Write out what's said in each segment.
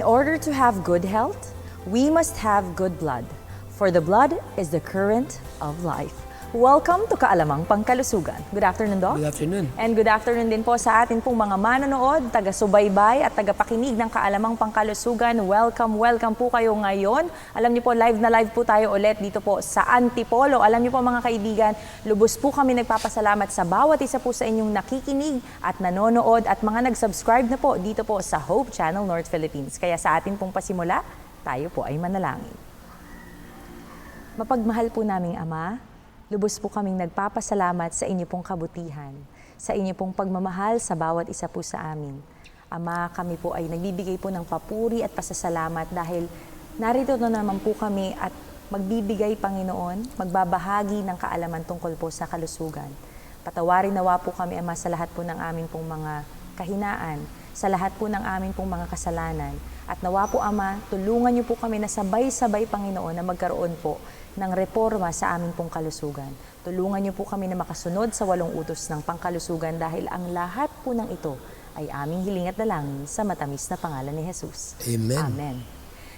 order to have good health, we must have good blood. For the blood is the current of life. Welcome to Kaalamang Pangkalusugan. Good afternoon, Doc. Good afternoon. And good afternoon din po sa atin pong mga manonood, taga-subaybay at taga-pakinig ng Kaalamang Pangkalusugan. Welcome po kayo ngayon. Alam niyo po, live na live po tayo ulit dito po sa Antipolo. Alam niyo po mga kaibigan, lubos po kami nagpapasalamat sa bawat isa po sa inyong nakikinig at nanonood at mga nag-subscribe na po dito po sa Hope Channel North Philippines. Kaya sa atin pong pasimula, tayo po ay manalangin. Mapagmahal po naming Ama, lubos po kaming nagpapasalamat sa inyo pong kabutihan, sa inyo pong pagmamahal sa bawat isa po sa amin. Ama, kami po ay nagbibigay po ng papuri at pasasalamat dahil narito na naman po kami at magbibigay, Panginoon, magbabahagi ng kaalaman tungkol po sa kalusugan. Patawarin nawa po kami, Ama, sa lahat po ng aming pong mga kahinaan, sa lahat po ng aming pong mga kasalanan. At nawa po, Ama, tulungan niyo po kami na sabay-sabay, Panginoon, na magkaroon po ng reforma sa aming pong kalusugan. Tulungan niyo po kami na makasunod sa 8 utos ng pangkalusugan dahil ang lahat po ng ito ay aming hiling at dalangin sa matamis na pangalan ni Jesus. Amen. Amen.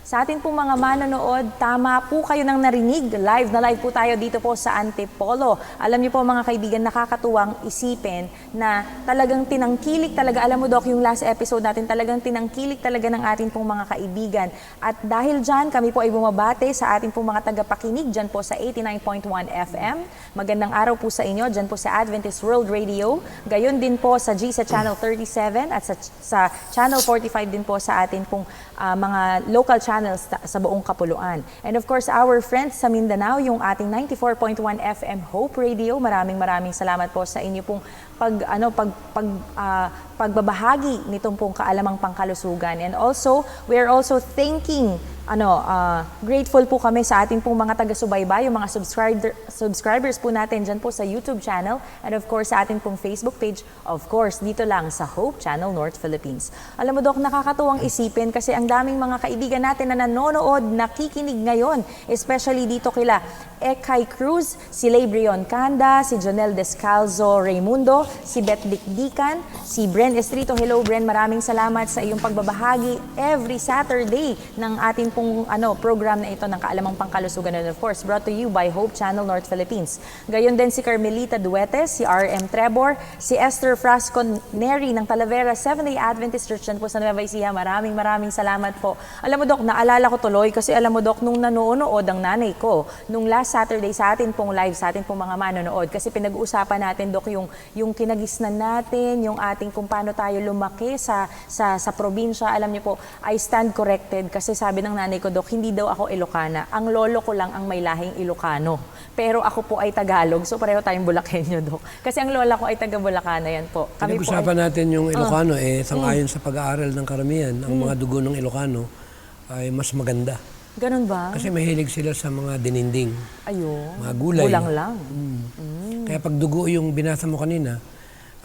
Sa atin pong mga manonood, tama po kayo nang narinig. Live na live po tayo dito po sa Antipolo. Alam niyo po mga kaibigan, nakakatuwang isipin na talagang tinangkilik talaga. Alam mo, Doc, yung last episode natin, talagang tinangkilik talaga ng atin pong mga kaibigan. At dahil dyan, kami po ay bumabate sa ating pong mga tagapakinig dyan po sa 89.1 FM. Magandang araw po sa inyo dyan po sa Adventist World Radio. Gayon din po sa GSA Channel 37 at sa Channel 45 din po sa atin pong mga local channels sa buong kapuluan. And of course, our friends sa Mindanao, yung ating 94.1 FM Hope Radio. Maraming salamat po sa inyo pong pagbabahagi nitong pong kaalamang pangkalusugan. And also, we are also thanking grateful po kami sa ating pong mga taga-subaybay, yung mga subscribers po natin dyan po sa YouTube channel and of course sa ating pong Facebook page, of course dito lang sa Hope Channel North Philippines. Alam mo, Doc, nakakatuwang isipin kasi ang daming mga kaibigan natin na nanonood, nakikinig ngayon, especially dito kila Ekay Cruz, si Lebrion Canda, si Jonel Descalzo Raimundo, si Beth Dikdikan, si Bren Estrito. Hello Bren, maraming salamat sa iyong pagbabahagi every Saturday ng ating pong program na ito ng Kaalamang Pangkalusugan, and of course brought to you by Hope Channel North Philippines. Gayon din si Carmelita Duetes, si RM Trebor, si Esther Frasco Neri ng Talavera Seventh-day Adventist Church po sa Nueva Ecija. Maraming salamat po. Alam mo, Doc, naalala ko tuloy kasi alam mo, Doc, nung nanonood ang nanay ko nung last Saturday sa atin pong live, sa atin pong mga manonood, kasi pinag-uusapan natin, Doc, yung kinagisnan natin, yung ating kung paano tayo lumaki sa probinsya. Alam niyo po, I stand corrected kasi sabi ng nanay ko, Doc, hindi daw ako Ilocana. Ang lolo ko lang ang may lahing Ilocano. Pero ako po ay Tagalog, so pareho tayong Bulakenyo, Doc. Kasi ang lola ko ay taga-Bulacana, yan po. Pinag-usapan natin yung Ilocano, sang-ayon sa pag-aaral ng karamihan, ang mga dugo ng Ilocano ay mas maganda. Ganun ba? Kasi mahilig sila sa mga dininding, mga gulay. Gulang lang. Kaya pag dugo yung binasa mo kanina,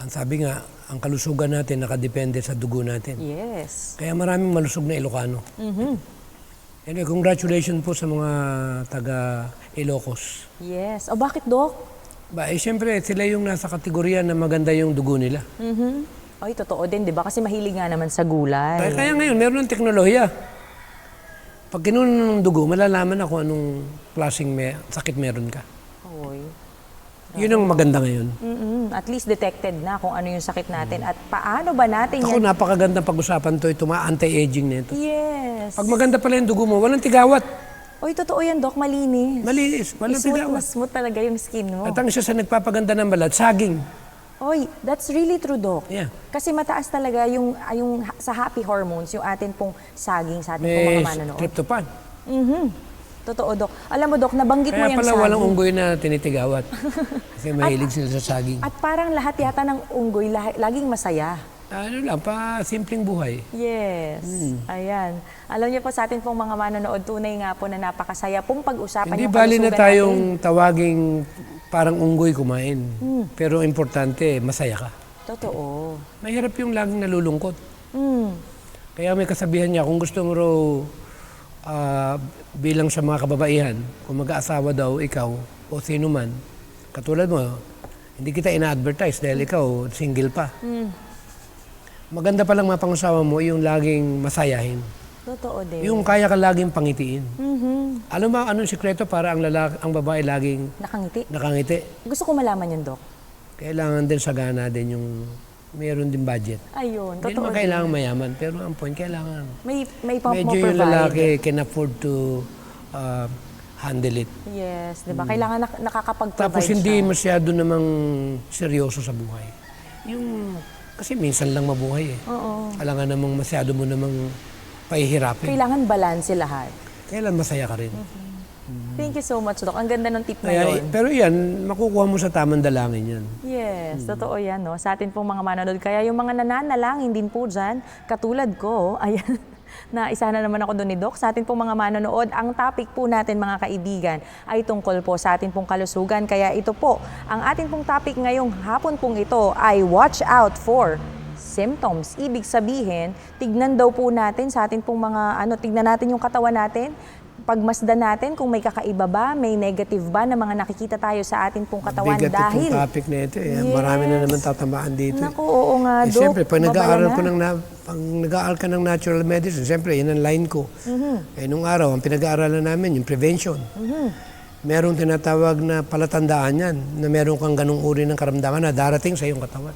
ang sabi nga, ang kalusugan natin nakadepende sa dugo natin. Yes. Kaya maraming malusog na Ilocano. Anyway, congratulations po sa mga taga-Ilocos. Yes. O bakit, Doc? Siyempre, sila yung nasa kategorya na maganda yung dugo nila. Ay, totoo din, di ba? Kasi mahilig nga naman sa gulay. Kaya ngayon, meron ng teknolohiya. Pag kinunan ng dugo, malalaman na kung anong klaseng sakit meron ka. Oy. Yun ang maganda ngayon. At least detected na kung ano yung sakit natin at paano ba natin Ako, napakaganda pag-usapan to, ito anti-aging nito. Yes. Pag maganda pala yung dugo mo, walang tigawat. Oy, totoo yan, Doc. Malinis. Malinis, walang tigawat. Smooth talaga yung skin mo. At ang isa sa nagpapaganda ng balat, saging. Oy, that's really true, Doc. Yeah. Kasi mataas talaga yung sa happy hormones, yung atin pong saging sa ating pong mga manonood. Tryptophan. Totoo, Doc. Alam mo, Doc, nabanggit mo Kaya yung pala saging. walang unggoy na tinitigawat. Kasi mahilig sila sa saging. At parang lahat yata ng unggoy, laging masaya. Ano lang, simpleng buhay. Yes. Ayan. Alam niyo po sa atin pong mga manonood, tunay nga po na napakasaya pong pag-usapan Hindi yung bali na kalusugan tayong natin. tawaging parang unggoy kumain. Pero importante, masaya ka. Totoo. Mahirap yung laging nalulungkot. Kaya may kasabihan niya, kung gusto mo raw bilang sa mga kababaihan, kung mag-aasawa daw ikaw o sino man, katulad mo, hindi kita ina-advertise dahil ikaw single pa. Maganda palang mapangusawa mo yung laging masayahin. Totoo din. Yung kaya ka laging pangitiin. Mhm. Alam mo anong sikreto para ang babae laging Nakangiti. nakangiti? Gusto ko malaman yun, Dok. Kailangan din sagana din yung meron din budget. Ayun, Hindi totoo naman din. kailangan mayaman, pero ang point, kailangan May pump mo medyo yung provide. lalaki can afford to handle it. Yes, di ba? Kailangan nakakapag-provide Tapos hindi siya. masyado namang seryoso sa buhay. Kasi minsan lang mabuhay eh. Oo. Kailangan namang masyado mo namang pahihirapin. Kailangan balanse lahat. Kailan masaya ka rin. Thank you so much, Dok. Ang ganda ng tip na yun. Pero yan, makukuha mo sa tamang dalangin yan. Yes, totoo yan, no? Sa atin pong mga manonood. Kaya yung mga nananalangin din po dyan, katulad ko, ayan, na isa na naman ako doon ni Doc. Sa atin pong mga manonood, ang topic po natin mga kaibigan ay tungkol po sa atin pong kalusugan. Kaya ito po, ang atin pong topic ngayong hapon pong ito ay watch out for symptoms. Ibig sabihin, tignan daw po natin sa atin pong mga, tignan natin yung katawan natin, pagmasdan natin kung may kakaiba ba, may negative ba na mga nakikita tayo sa atin pong katawan Bigat dahil... itong topic na ito. Eh. Yes. Marami na naman tatamaan dito. Naku, oo nga, Dok. Siyempre, pag nag-aaral babala na. pag nag-aaral ka ng natural medicine, siyempre, yun ang line ko. Nung araw, ang pinag-aaralan namin, yung prevention. Merong tinatawag na palatandaan yan, na meron kang ganung uri ng karamdaman na darating sa iyong katawan.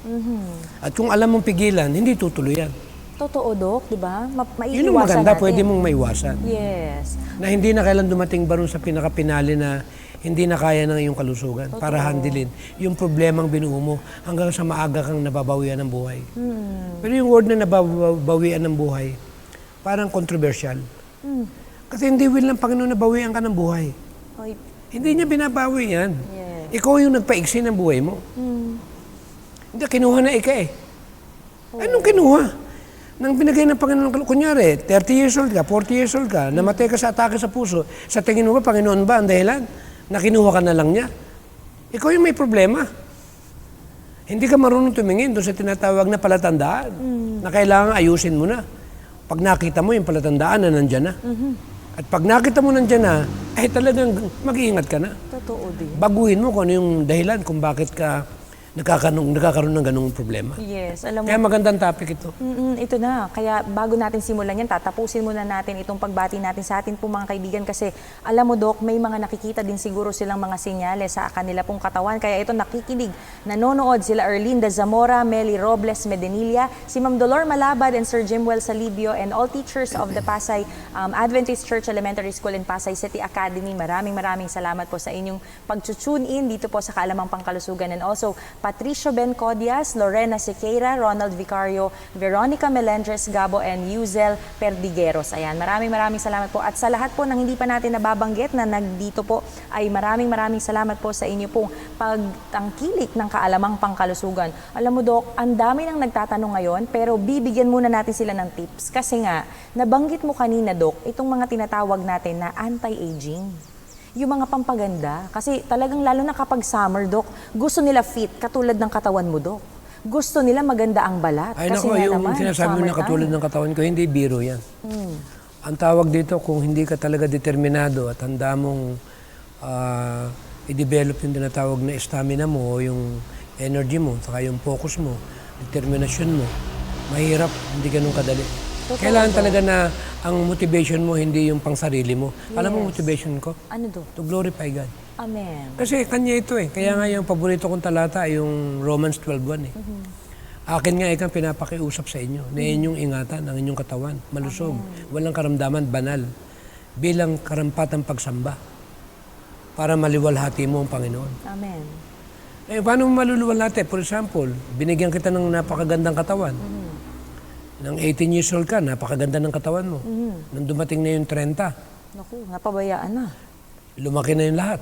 At kung alam mong pigilan, hindi tutuloy yan. Totoo, Dok, di ba? Maiiwasan Yun ang maganda, natin. pwede mong maiwasan. Yes. Na hindi na kailan dumating ba rin sa pinakapinali na hindi na kaya ng iyong kalusugan para handilin yung problemang binuo mo hanggang sa maaga kang nababawian ng buhay. Pero yung word na nababawian ng buhay, parang controversial. Kasi hindi will ng Panginoon nabawian ka ng buhay. Oy, Hindi niya binabawi yan. yes. Ikaw yung nagpaiksi ng buhay mo. Hindi, kinuha na ika eh. Anong kinuha? Nang binigay ng Panginoon, kunyari, 30 years old ka, 40 years old ka, namatay ka sa atake sa puso, sa tingin mo ba, Panginoon ba ang dahilan? Na kinuha ka na lang niya? Ikaw yung may problema. Hindi ka marunong tumingin doon sa tinatawag na palatandaan na kailangan ayusin mo na. Pag nakita mo yung palatandaan na nandyan na. At pag nakita mo nandyan na, ay talagang mag-iingat ka na. Totoo din. Baguhin mo kung ano yung dahilan kung bakit ka nagkakaroon ng ganung problema. Yes, alam mo. Kaya magandang topic ito. Ito na. Kaya bago natin simulan yan, tatapusin muna natin itong pagbati natin sa atin po mga kaibigan kasi alam mo, Dok, may mga nakikita din siguro silang mga senyales sa kanila pong katawan. Kaya ito nakikinig, nanonood sila Erlinda Zamora, Meli Robles Medenilla, si Ma'am Dolor Malabad and Sir Jimwell Salibio and all teachers of the Pasay Adventist Church Elementary School in Pasay City Academy. Maraming salamat po sa inyong pag-tune in dito po sa Kaalamang Pangkalusugan and also Patricio Ben Codias, Lorena Sequeira, Ronald Vicario, Veronica Melendres Gabo, and Yuzel Perdigueros. Ayan, maraming salamat po. At sa lahat po ng hindi pa natin nababanggit na nagdito po, ay maraming salamat po sa inyo pong pagtangkilik ng Kaalamang Pangkalusugan. Alam mo, Dok, ang dami nang nagtatanong ngayon, pero bibigyan muna natin sila ng tips. Kasi nga, nabanggit mo kanina, Dok, itong mga tinatawag natin na anti-aging. Yung mga pampaganda. Kasi talagang lalo na kapag summer, Dok, gusto nila fit katulad ng katawan mo, Dok. Gusto nila maganda ang balat. Ay kasi nako, nga yung naman, sinasabi mo na summertime. katulad ng katawan ko, hindi biro yan. Ang tawag dito, kung hindi ka talaga determinado at handa mong i-develop yung tinatawag na stamina mo, o yung energy mo, saka yung focus mo, determinasyon mo, mahirap, hindi ganun kadali. Totoo, Kailangan Dok. talaga na ang motivation mo, hindi yung pang sarili mo. Alam mo motivation ko? Ano, Dok? To glorify God. Amen. Kasi kanya ito eh. Kaya nga yung paborito kong talata ay yung Romans 12:1 eh. Akin nga ikang pinapakiusap sa inyo na inyong ingatan ang inyong katawan, malusog, walang karamdaman, banal, bilang karampatang pagsamba para maliwalhati mo ang Panginoon. Amen. Eh, paano mo maluluwalhati? For example, binigyan kita ng napakagandang katawan. Nang 18 years old ka, napakaganda ng katawan mo. Nang dumating na yung 30, Naku, napabayaan na. lumaki na yung lahat.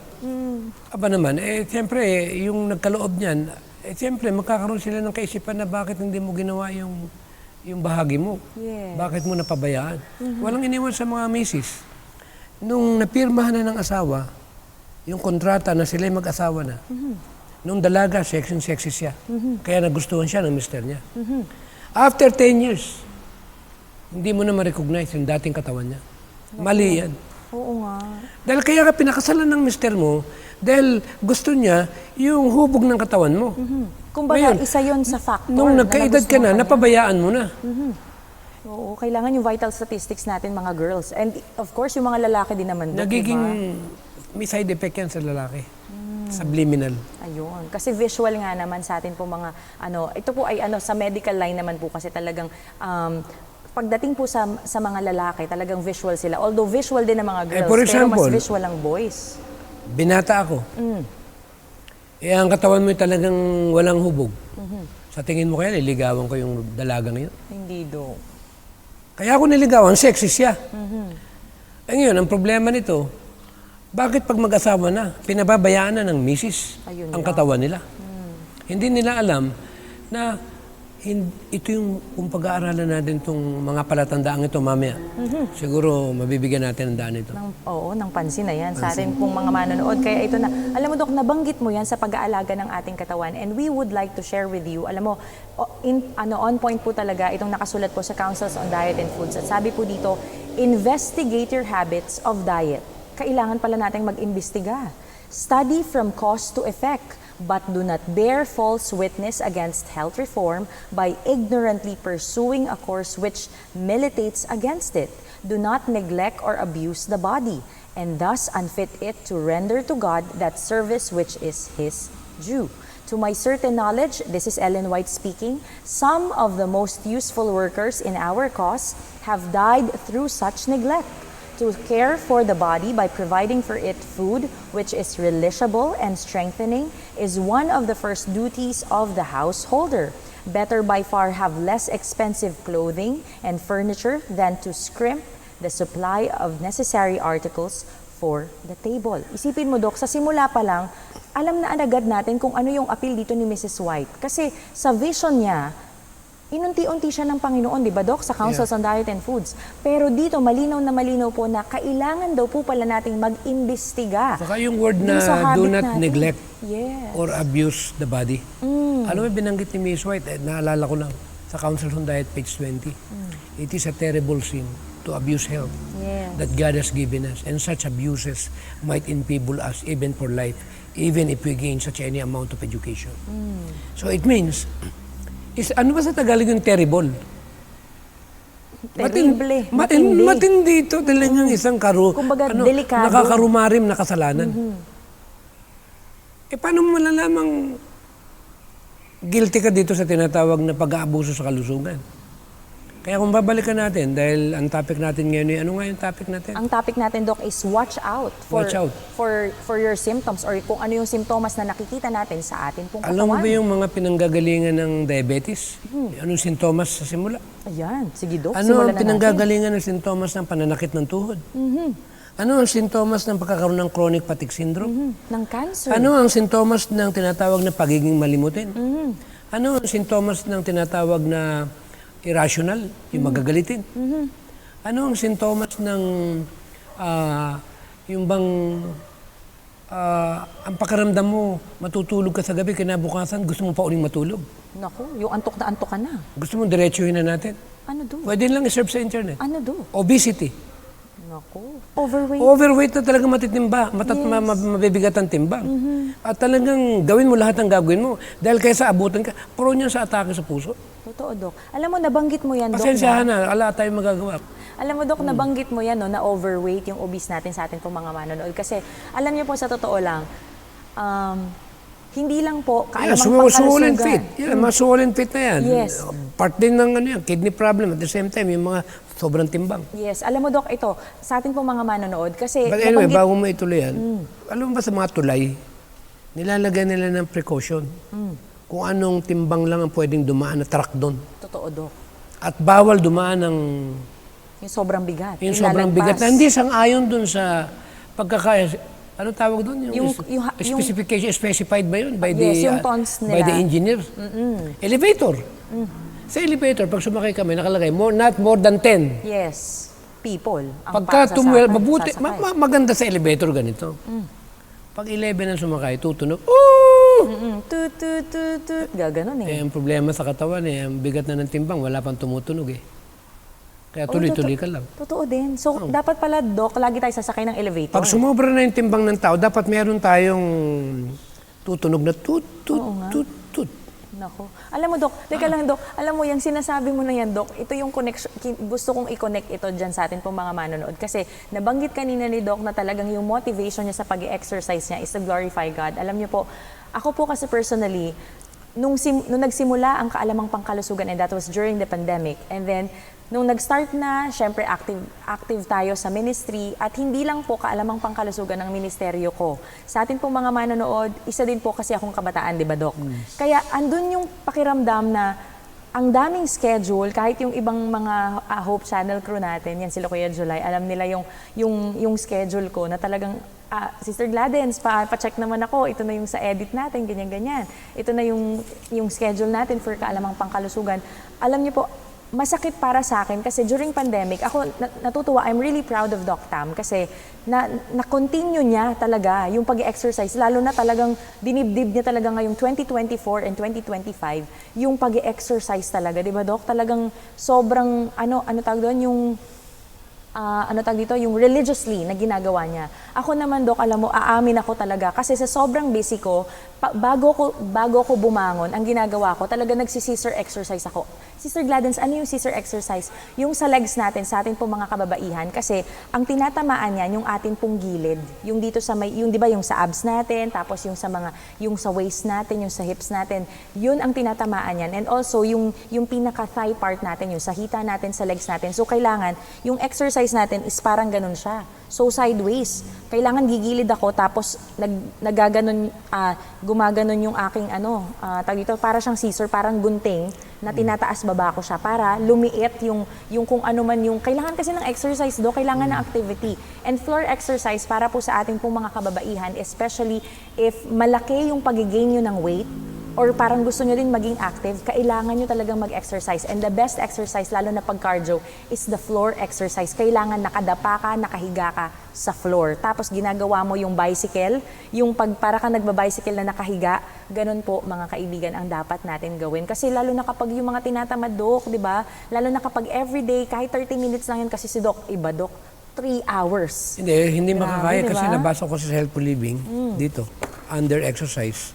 Aba naman, siyempre, yung nagkaloob niyan, siyempre, magkakaroon sila ng kaisipan na bakit hindi mo ginawa yung bahagi mo. Yes. Bakit mo napabayaan? Walang iniwan sa mga misis. Nung napirmahan na ng asawa, yung kontrata na sila'y mag-asawa na, nung dalaga, sexy siya. Kaya nagustuhan siya ng mister niya. After 10 years, hindi mo na ma-recognize yung dating katawan niya. Mali yan. Oo nga. Dahil kaya ka pinakasalan ng mister mo, dahil gusto niya yung hubog ng katawan mo. Kumbaga, Ngayon, isa yon sa factor. Nung na nagkaedad ka nagustuhan na, niya. napabayaan mo na. Oo, kailangan yung vital statistics natin mga girls. And of course, yung mga lalaki din naman. Doc, Nagiging, diba? may side effect yan sa lalaki. Subliminal. Ayun. Kasi visual nga naman sa atin po mga, ito po ay sa medical line naman po kasi talagang, pagdating po sa mga lalaki, talagang visual sila. Although visual din ng mga girls, for pero example, mas visual ang boys. Binata ako. Ang katawan mo talagang walang hubog. Sa tingin mo kaya, liligawan ko yung dalagang yun? Hindi do. Kaya ako niligawan, sexy siya. Ngayon, ang problema nito, bakit pag mag-asawa na, pinababayaan na ng misis Ayun ang lang. katawan nila? Hindi nila alam na ito yung kung pag-aaralan natin itong mga palatandaang ito mamaya. Siguro mabibigyan natin ng daan ito. Ng pansin na yan sa atin pong mga manonood. Kaya ito na, alam mo Dok, nabanggit mo yan sa pag-aalaga ng ating katawan and we would like to share with you, alam mo, on point po talaga itong nakasulat po sa Councils on Diet and Foods. At sabi po dito, investigate your habits of diet. Kailangan pala nating mag-imbestiga. Study from cause to effect, but do not bear false witness against health reform by ignorantly pursuing a course which militates against it. Do not neglect or abuse the body, and thus unfit it to render to God that service which is His due. To my certain knowledge, this is Ellen White speaking, some of the most useful workers in our cause have died through such neglect. To care for the body by providing for it food which is relishable and strengthening is one of the first duties of the householder. Better by far have less expensive clothing and furniture than to scrimp the supply of necessary articles for the table. Isipin mo, Dok, sa simula pa lang, alam na agad natin kung ano yung appeal dito ni Mrs. White. Kasi sa vision niya, inunti-unti siya ng Panginoon, di ba Dok, sa Councils on Diet and Foods. Pero dito, malinaw na malinaw po na kailangan daw po pala nating mag-imbestiga. Saka yung word dun na sa do habit not natin. neglect Yes. or abuse the body. Alam mo, binanggit ni Miss White, naalala ko lang, sa Council on Diet, page 20. It is a terrible sin to abuse health Yes. that God has given us, and such abuses might enfeeble us even for life, even if we gain such any amount of education. So it means, ano ba sa Tagalog yung terrible? Terrible. Matindi ito. Talagang isang Kumbaga, delikado. nakakarumarim na kasalanan. Paano mo malalamang guilty ka dito sa tinatawag na pag-aabuso sa kalusugan? Kaya kung babalikan natin, dahil ang topic natin ngayon, ano nga yung topic natin? Ang topic natin, Doc, is watch out Watch out. for your symptoms or kung ano yung simptomas na nakikita natin sa atin pong katawan. Alam mo ba yung mga pinanggagalingan ng diabetes? Anong sintomas sa simula? Ayan, sige Doc, Ano simulan ang na pinanggagalingan ng sintomas ng pananakit ng tuhod? Ano ang sintomas ng pagkakaroon ng chronic fatigue syndrome? natin. Ng cancer. Ano ang sintomas ng tinatawag na pagiging malimutin? Ano ang sintomas ng tinatawag na irrational, yung magagalitin? Ano ang sintomas ng yung bang ang pakaramdam mo, matutulog ka sa gabi, kinabukasan, gusto mo pa uling matulog? Naku, yung antok ka na. Gusto mo diretsuhin na natin? Ano do? Pwede lang i-search sa internet. Ano do? Obesity. Naku, overweight. Overweight na talaga matitimba, mabibigat ang timbang. At talagang gawin mo lahat ng gagawin mo. Dahil kaysa abutan ka, prone yan sa atake sa puso. Totoo, Doc. Alam mo, nabanggit mo yan, Doc. Pasensyahan na, ala tayong magagawa. Alam mo, Doc, nabanggit mo yan, no, na overweight, yung obese natin sa atin pong mga manonood. Kasi, alam niyo po, sa totoo lang, hindi lang po kaalamang Swollen pangkalusugan. feet. Yan, mga swollen feet na yan. Yes. Part din ng kidney problem. At the same time, yung mga sobrang timbang. Yes. Alam mo, Doc, ito, sa atin pong mga manonood, kasi... But anyway, bago mo ituloy yan, alam mo ba sa mga tulay, nilalagay nila ng precaution. Kung anong timbang lang ang pwedeng dumaan na truck doon. Totoo, Doc. At bawal dumaan ng Yung sobrang bigat. yung sobrang bigat na hindi sang-ayon doon sa pagkakaya. Ano tawag doon? Specification, specified ba yun? By Yes, yung tons by the nila. engineer. Elevator. Sa elevator, pag sumakay kami, nakalagay, not more than 10. Yes. People. Ang Pagka mabuti, sasakay. maganda sa elevator ganito. Pag 11 ang sumakay, tutunog, Tut, tut, tut, tut. Gaganon eh. ang problema sa katawan, ang bigat na ng timbang, wala pang tumutunog eh. Kaya tuloy-tuloy ka lang. Totoo din. So, dapat pala, Doc, lagi tayo sasakay ng elevator. Pag sumobra na yung timbang ng tao, dapat meron tayong tutunog na tut, tut, tut, tut. Nako. Alam mo, Dok, teka lang, Dok. Alam mo, yung sinasabi mo na yan, Dok, ito yung connection, gusto kong i-connect ito dyan sa atin pong mga manonood. Kasi nabanggit kanina ni Doc na talagang yung motivation niya sa pag-exercise niya is to glorify God. Alam niyo po, ako po kasi personally, nung nagsimula ang Kaalamang Pangkalusugan, and that was during the pandemic, and then nung nag-start na, syempre active tayo sa ministry at hindi lang po Kaalamang Pangkalusugan ng ministeryo ko. Sa atin pong mga manonood, isa din po kasi akong kabataan, di ba, Doc? Kaya andun yung pakiramdam na ang daming schedule, kahit yung ibang mga Hope Channel crew natin, yan sila Kuya July, alam nila yung schedule ko na talagang Sister Gladens, pa-check naman ako, ito na yung sa edit natin, ganyan-ganyan. Ito na yung schedule natin for Kaalamang Pangkalusugan. Alam niyo po, masakit para sa akin kasi during pandemic, ako natutuwa, I'm really proud of Doc Tam kasi na-continue niya talaga yung pag-exercise, lalo na talagang dinibdib niya talaga ngayong 2024 and 2025, yung pag-exercise talaga, di ba, Doc? Talagang sobrang, ano tawag doon, yung religiously na ginagawa niya. Ako naman, Doc, alam mo, aamin ako talaga kasi sa sobrang busy ko, bago ko bumangon, ang ginagawa ko, talaga nagsi-scissor exercise ako. Sister Gladens, ano yung scissor exercise? Yung sa legs natin, sa atin pong mga kababaihan, kasi ang tinatamaan niyan, yung atin pong gilid, yung dito sa may, yung di ba yung sa abs natin, tapos yung sa waist natin, yung sa hips natin, yun ang tinatamaan niyan. And also, yung pinaka-thigh part natin, yung sa hita natin, sa legs natin. So, kailangan, yung exercise natin is parang ganun siya. So, sideways. Kailangan gigilid ako, tapos gumaganon yung aking tawag dito, para siyang scissor, parang gunting, na tinataas baba ko siya para lumiit yung kung ano man yung, kailangan kasi ng exercise do, kailangan ng activity. And floor exercise para po sa ating pong mga kababaihan, especially if malaki yung pag-gain nyo ng weight, or parang gusto nyo din maging active, kailangan nyo talagang mag-exercise. And the best exercise, lalo na pag cardio, is the floor exercise. Kailangan nakadapa ka, nakahiga ka sa floor. Tapos ginagawa mo yung bicycle, yung para ka nagbabicycle na nakahiga, ganun po mga kaibigan ang dapat natin gawin. Kasi lalo na kapag yung mga tinatamad, Doc, di ba? Lalo na kapag everyday, kahit 30 minutes lang yun, kasi si Doc, iba, Doc, 3 hours. Hindi Grabe, makakaya diba? kasi nabasa ko sa Healthful Living dito, under exercise,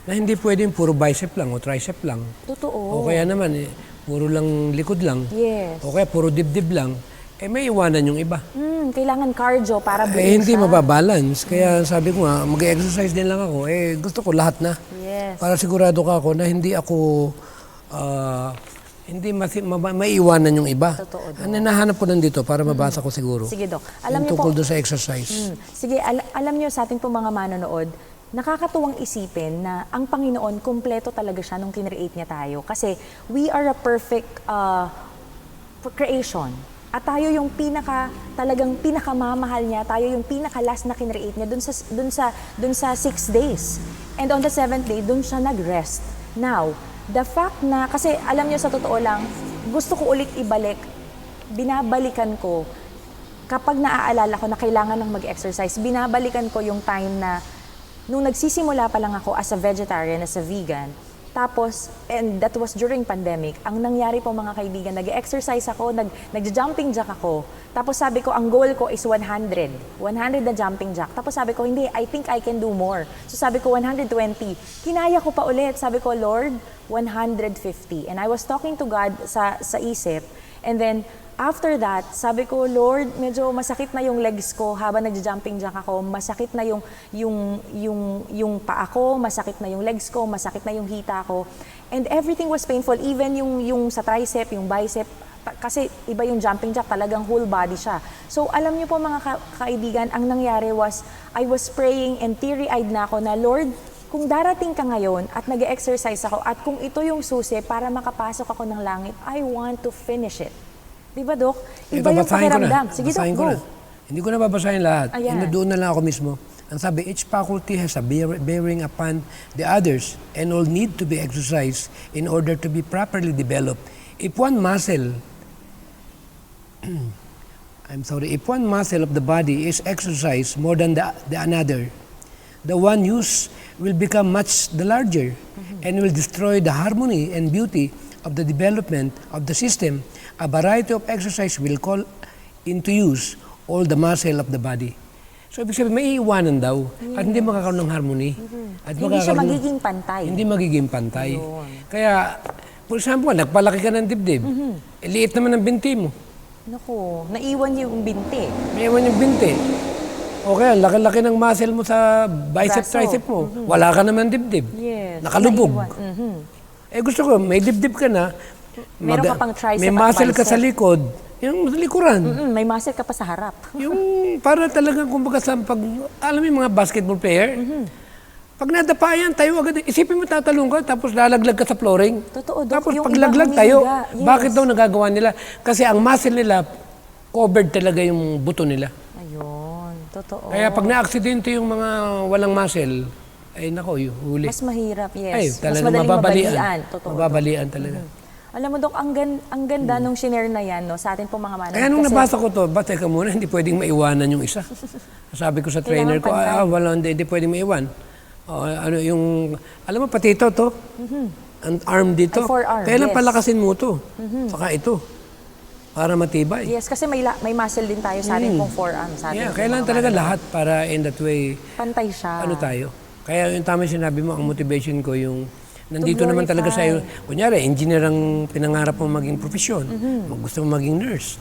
na hindi pwedeng puro bicep lang o tricep lang. Totoo. O kaya naman, puro lang likod lang. Yes. O kaya puro dibdib lang. May iwanan yung iba. Kailangan cardio para buo Hindi siya. mababalance. Kaya sabi ko nga, mag-exercise din lang ako. Gusto ko lahat na. Yes. Para sigurado ka ako na hindi ako, hindi maiiwanan yung iba. Totoo, Doc. Nahanap ko nandito para mabasa ko siguro. Sige, Doc. Alam Yung niyo po, tungkol doon sa exercise. sige, alam niyo sa ating po mga manonood, nakakatuwang isipin na ang Panginoon, kumpleto talaga siya nung kinreate niya tayo. Kasi we are a perfect creation. At tayo yung talagang pinakamamahal niya, tayo yung pinaka-last na kinreate niya dun sa 6 days. And on the 7th day, dun siya nag-rest. Now, the fact na, kasi alam niyo sa totoo lang, gusto ko ulit ibalik, binabalikan ko, kapag naaalala ko na kailangan ng mag-exercise, binabalikan ko yung time na nung nagsisimula pa lang ako as a vegetarian, as a vegan, tapos, and that was during pandemic, ang nangyari po mga kaibigan, nag-exercise ako, nag-jumping jack ako. Tapos sabi ko, ang goal ko is 100 na jumping jack. Tapos sabi ko, hindi, I think I can do more. So sabi ko, 120. Kinaya ko pa ulit. Sabi ko, Lord, 150. And I was talking to God sa isip. And then, after that, sabi ko, Lord, medyo masakit na yung legs ko habang nag-jumping jack ako, masakit na yung paa ko, masakit na yung legs ko, masakit na yung hita ko. And everything was painful, even yung sa tricep, yung bicep, kasi iba yung jumping jack, talagang whole body siya. So alam niyo po mga kaibigan, ang nangyari was, I was praying and teary-eyed na ako na, Lord, kung darating ka ngayon at nag-exercise ako at kung ito yung susi para makapasok ako ng langit, I want to finish it. Di ba, Dok? Iba yung pakiramdam. Sige, Dok, go. Hindi ko na babasahin lahat. Ayan. Doon na lang ako mismo. Ang sabi, each faculty has a bearing upon the others and all need to be exercised in order to be properly developed. If one muscle of the body is exercised more than the another, the one used will become much the larger and will destroy the harmony and beauty of the development of the system. A variety of exercise will call into use all the muscle of the body. So, ibig sabihin, may iiwanan daw at hindi makakaroon ng harmony. At Hindi siya magkakaroon- magiging pantay. Hindi magiging pantay. Ayun. Kaya, for example, nagpalaki ka ng dibdib. Liit naman ang binti mo. Naku, naiwan yung binti. May iwan yung binti. O kaya, laki-laki ng muscle mo sa bicep, Braso. tricep mo. Wala ka naman dibdib. Yes. Nakalubog. Naiwan. Eh gusto ko, may dibdib ka na. Meron ka pang tricep may at muscle ka bicep. sa likod. Yung likuran. May muscle ka pa sa harap. Yung para talagang kumbaga sa pag, alam mo yung mga basketball player, pag nadapa yan, tayo agad. Isipin mo tatalong ka, tapos lalaglag ka sa flooring. Totoo, Dok. Tapos Yung pag iba laglag tayo, humihiga. Yes. bakit daw nagagawa nila? Kasi ang muscle nila, covered talaga yung buto nila. Ayun, totoo. Kaya pag na-aksidente yung mga walang muscle, ay nako, yung huli. Mas mahirap, yes. Ay, Mas talagang madaling mababalian. mabalian. Totoo. Mababalian talaga. Alam mo, Dok, ang ganda nung shinare na yan, no, sa atin po mga manang. Kaya nung nabasa ko to, ba, teka muna, hindi pwedeng maiwanan yung isa. Sabi ko sa trainer ko, Kailangan wala, hindi pwedeng maiwan. Ano yung, alam mo, pati ito, to. Ang arm dito. Ay, forearm, Kailan yes. palakasin mo to? Saka ito. Para matibay. Yes, kasi may muscle din tayo sa atin pong forearm. Sa atin Yeah, pong kailangan mga talaga manang. lahat para in that way, Pantay siya. ano tayo. Kaya yung tama yung sinabi mo, ang motivation ko yung nandito naman talaga glorify. sa'yo. Kunyari, engineer ang pinangarap mo maging profesyon. Gusto mo maging nurse.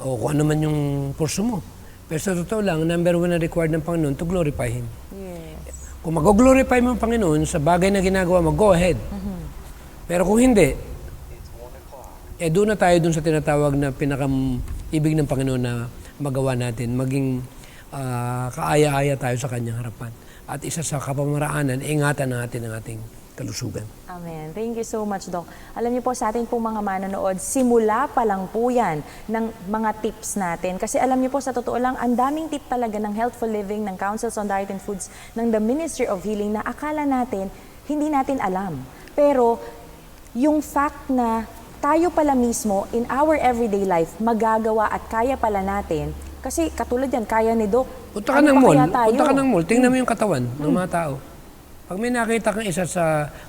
O kung ano man yung kurso mo. Pero sa totoo lang, number one na required ng Panginoon to glorify Him. Yes. Kung mag-glorify mo ang Panginoon sa bagay na ginagawa mo, go ahead. Pero kung hindi, doon na tayo dun sa tinatawag na pinaka-ibig ng Panginoon na magawa natin, maging kaaya-aya tayo sa Kanyang harapan. At isa sa kapamaraanan, ingatan natin ang ating kalusugan. Amen. Thank you so much, Doc. Alam niyo po, sa ating pong mga manonood, simula pa lang po yan ng mga tips natin. Kasi alam niyo po, sa totoo lang, ang daming tip talaga ng Healthful Living, ng Councils on Diet and Foods, ng The Ministry of Healing na akala natin, hindi natin alam. Pero, yung fact na tayo pala mismo, in our everyday life, magagawa at kaya pala natin, kasi katulad yan, kaya ni Doc. Punta ka Ano ng pa mall, kaya tayo? punta ka ng mall, tingnan mo yung katawan ng mga tao. Pag may nakita kang isa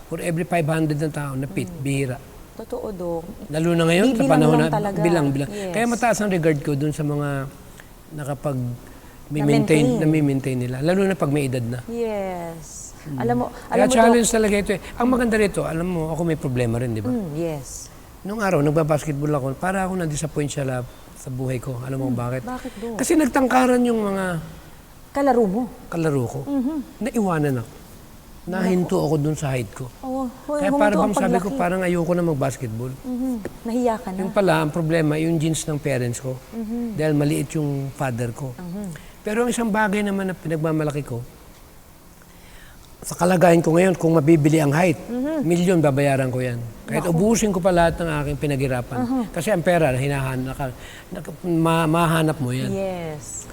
for every 500 na tao na fit, bihira. Totoo, Doc. Lalo na ngayon, sa Bibilang panahon lang na talaga. bilang. Yes. Kaya mataas ang regard ko dun sa mga na-maintain nila. Lalo na pag may edad na. Yes. Alam mo, Kaya Doc, challenge talaga ito. Ang maganda rito, alam mo, ako may problema rin, di ba? yes. Nung araw, nagbabasketball ako, para ako na-disappoint sa buhay ko. Alam mo bakit? Bakit, Doc? Kasi nagtangkaran yung mga Kalaro mo. kalaro ko. Naiwanan ako. Nahinto ako dun sa height ko. Oo. Kaya para bang sabi ko, parang ayoko na mag-basketball. Nahiya ka na. Yung pala, ang problema, yung jeans ng parents ko. Dahil maliit yung father ko. Pero ang isang bagay naman na pinagmamalaki ko, sa kalagayan ko ngayon, kung mabibili ang height, milyon babayaran ko yan. Kahit ubusin ko pa lahat ng aking pinaghirapan. Kasi ang pera, mahanap mo yan. Yes.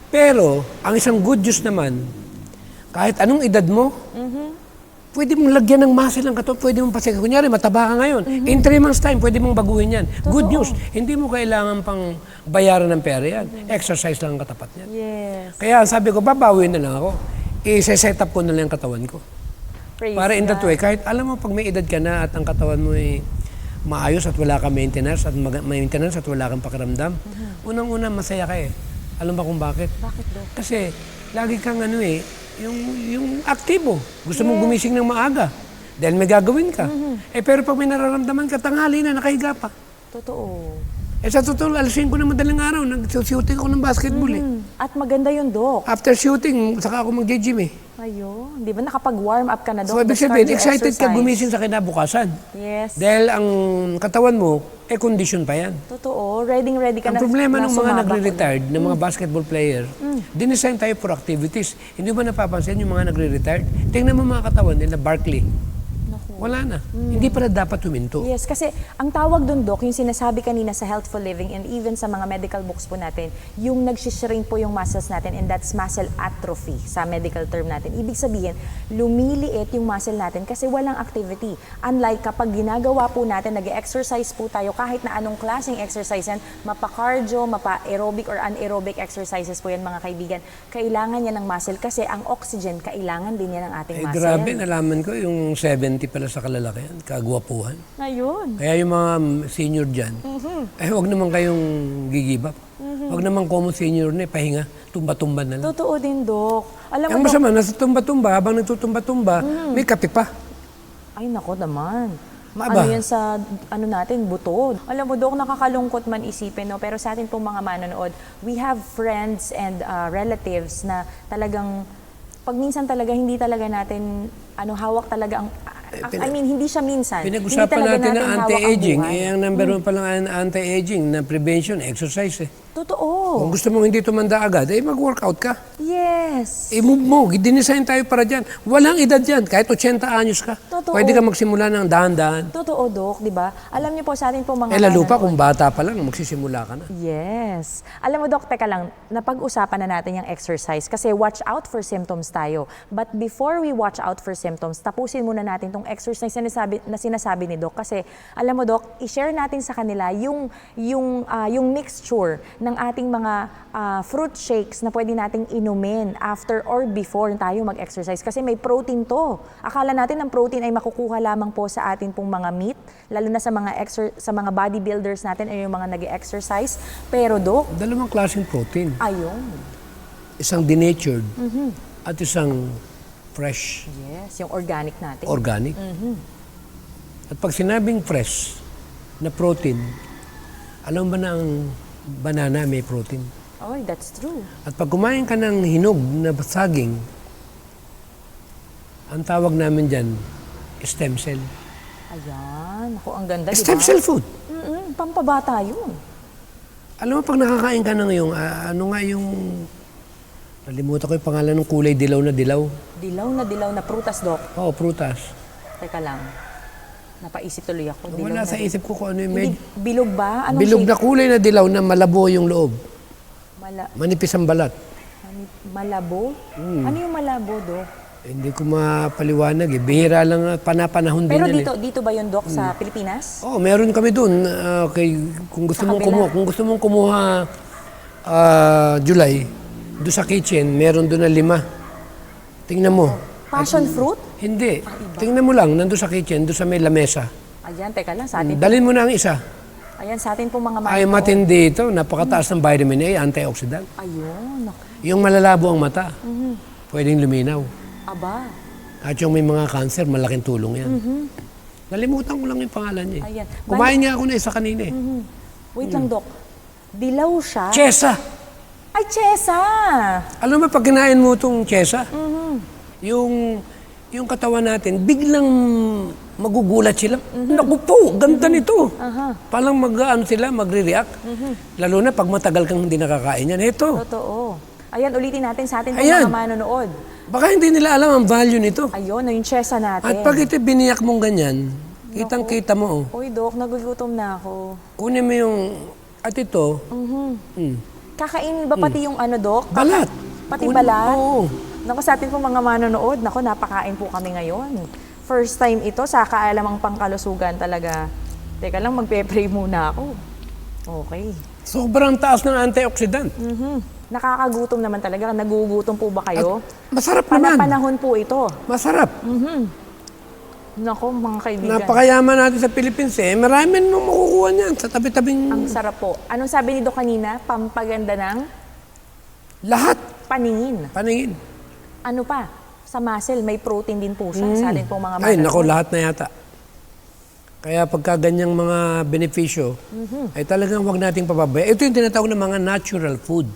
Pero, ang isang good news naman, kahit anong edad mo, pwede mong lagyan ng muscle ang katawan, pwede mong pasigaw. Kunyari, mataba ka ngayon. In 3 months time, pwede mong baguhin yan. Good news. Hindi mo kailangan pang bayaran ng pera yan. Exercise lang ang katapat yan. Yes. Kaya sabi ko, babawin na lang ako. I-set up ko na lang ang katawan ko. Praise Para in that God. way, kahit alam mo, pag may edad ka na at ang katawan mo ay maayos at wala kang maintenance at wala kang pakiramdam, unang-una masaya ka eh. Alam ba kung bakit? Bakit, Doc? Kasi lagi kang yung aktibo. Gusto mong gumising ng maaga dahil may gagawin ka. Pero pag may nararamdaman ka, tanghali na, nakahiga pa. Totoo. Sa totoo, alas 5 na madaling araw, nag-shooting ako ng basketball eh. At maganda yun, Doc. After shooting, saka ako mag-gym eh. Ayun. Di ba nakapag-warm up ka na, Doc? So, ibig To start sabihin, your excited ka exercise. gumising sa kinabukasan. Yes. Dahil ang katawan mo, condition pa yan. Totoo. Ready ka Ang na. problema na ng mga sumabak nagre-retired, ng mga basketball player, dinesign tayo for activities. Hindi ba napapansin yung mga nagre-retired? Tingnan mo mga katawan nila, Barkley. Naku. Wala na. Hindi pala dapat huminto. Yes, kasi ang tawag doon, Doc, yung sinasabi kanina sa Healthful Living and even sa mga medical books po natin, yung nagsishrink po yung muscles natin and that's muscle atrophy sa medical term natin. Ibig sabihin, lumiliit yung muscle natin kasi walang activity. Unlike kapag ginagawa po natin, nag-exercise po tayo, kahit na anong klaseng exercise yan, mapa-cardio, mapa-aerobic or anaerobic exercises po yan, mga kaibigan, kailangan yan ng muscle kasi ang oxygen, kailangan din yan ng ating muscle. Grabe, nalaman ko yung 70 pala sa kalalakihan, kagwapuhan. Ayun. Kaya yung mga senior dyan, huwag naman kayong gigibap. Huwag naman common senior na pahinga, tumba-tumba na lang. Totoo din, Doc. Alam mo, Ang Dok, masama, nasa tumba-tumba, habang nagtutumba-tumba, may kape pa. ay nako naman. Aba. Ano yan sa ano natin, buto. Alam mo, Dok, nakakalungkot man isipin, no? Pero sa atin pong mga manonood, we have friends and relatives na talagang, pag minsan talaga, hindi talaga natin, hawak talaga ang, I mean, hindi siya minsan. Pinag-usapan hindi talaga natin na hawak ang anti-aging. buhay. Ang number one pa lang ang anti-aging na prevention, exercise eh. Totoo. Kung gusto mong hindi tumanda agad, mag-workout ka. Yes. I-move mo. Dinesign tayo para dyan. Walang edad dyan. Kahit 80 anyos ka. Totoo. Pwede ka magsimula ng dahan-dahan. Totoo, Dok, di ba? Alam niyo po sa atin po mga Lalo pa manonood. kung bata pa lang, magsisimula ka na. Yes. Alam mo, Dok, teka lang, napag-usapan na natin yung exercise kasi watch out for symptoms tayo. But before we watch out for symptoms, tapusin muna natin tong exercise na sinasabi ni Doc. Kasi, alam mo, Doc, i-share natin sa kanila yung mixture ng ating mga fruit shakes na pwede nating inumin after or before tayo mag-exercise. Kasi may protein to. Akala natin ang protein ay makukuha lamang po sa atin pong mga meat, lalo na sa mga bodybuilders natin ay yung mga nag-exercise. Pero, Doc, Dalawang klaseng protein. ayun. Isang denatured at isang fresh, Yes, yung organic natin. organic. At pag sinabing fresh na protein, alam ba na ang banana may protein? Oh, that's true. At pag kumain ka ng hinog na saging, ang tawag namin dyan, stem cell. Ayan. Ako, ang ganda, di ba? Stem cell food. Pampabata yun. Alam mo, pag nakakain ka ng yung, nalimutan ko yung pangalan ng kulay dilaw na dilaw. Dilaw na prutas, Doc. Oo, prutas. Teka lang. Napaisip tuloy ako. Dilaw Wala na sa isip ko kung ano yung Hindi, bilog ba? Anong bilog shape? na kulay na dilaw na malabo yung loob. Manipis ang balat. Malabo? Ano yung malabo, Doc? Hindi ko mapaliwanag eh. Bihira lang panapanahon din Pero yan dito ba yun, Doc, sa Pilipinas? Oo, meron kami doon. Kung gusto Sa mong kabila. kumuha July, doon sa kitchen, meron doon na 5. Tingnan mo. Passion fruit? Hindi. Tingnan mo lang, nandun sa kitchen, doon sa may lamesa. Ayan, teka lang, sa atin. Dalhin mo na ang isa. Ayan, sa atin po mga Ay, matindi ito. Napakataas ng vitamin A, antioxidant. Ayun. Yung malalabo ang mata, pwedeng luminaw. Aba. At yung may mga cancer, malaking tulong yan. Nalimutan ko lang yung pangalan niya. Ayan. Kumain niya ako na isa kanina eh. Wait lang, Doc. Dilaw siya? Chesa! Ay, chesa! Alam mo, pag kinain mo itong chesa, yung katawan natin, biglang magugulat sila. Naku po, ganda nito. Palang sila, magre-react. Lalo na pag matagal kang hindi nakakain yan. Ito. Totoo. Ayan, ulitin natin sa atin po Ayan. mga manonood. Baka hindi nila alam ang value nito. Ayun, yung chesa natin. At pag ito biniyak mong ganyan, kitang-kita mo. Oh. Uy, Doc, nagugutom na ako. Kunin mo yung, at ito, Kakainin ba pati yung ano, Doc? balat. Pati balat? Oo. Naku, sa atin po mga manonood, naku, napakain po kami ngayon. First time ito, sa kaalamang pangkalusugan talaga. Teka lang, magpe-pray muna ako. Okay. Sobrang taas ng antioxidant. Nakakagutom naman talaga. Nagugutom po ba kayo? Masarap naman. Panahon po ito. Masarap. Naku, mga kaibigan. Napakayaman natin sa Philippines eh. Marami nung makukuha niyan sa tabi-tabing Ang sarap po. Anong sabi ni Doc kanina? Pampaganda ng lahat. paningin. Paningin. Ano pa? Sa muscle, may protein din po siya. Sa atin po mga Ay, manonood. nako, lahat na yata. Kaya pagka ganyang mga benepisyo, ay talagang huwag nating pababaya. Ito yung tinatawag ng mga natural food.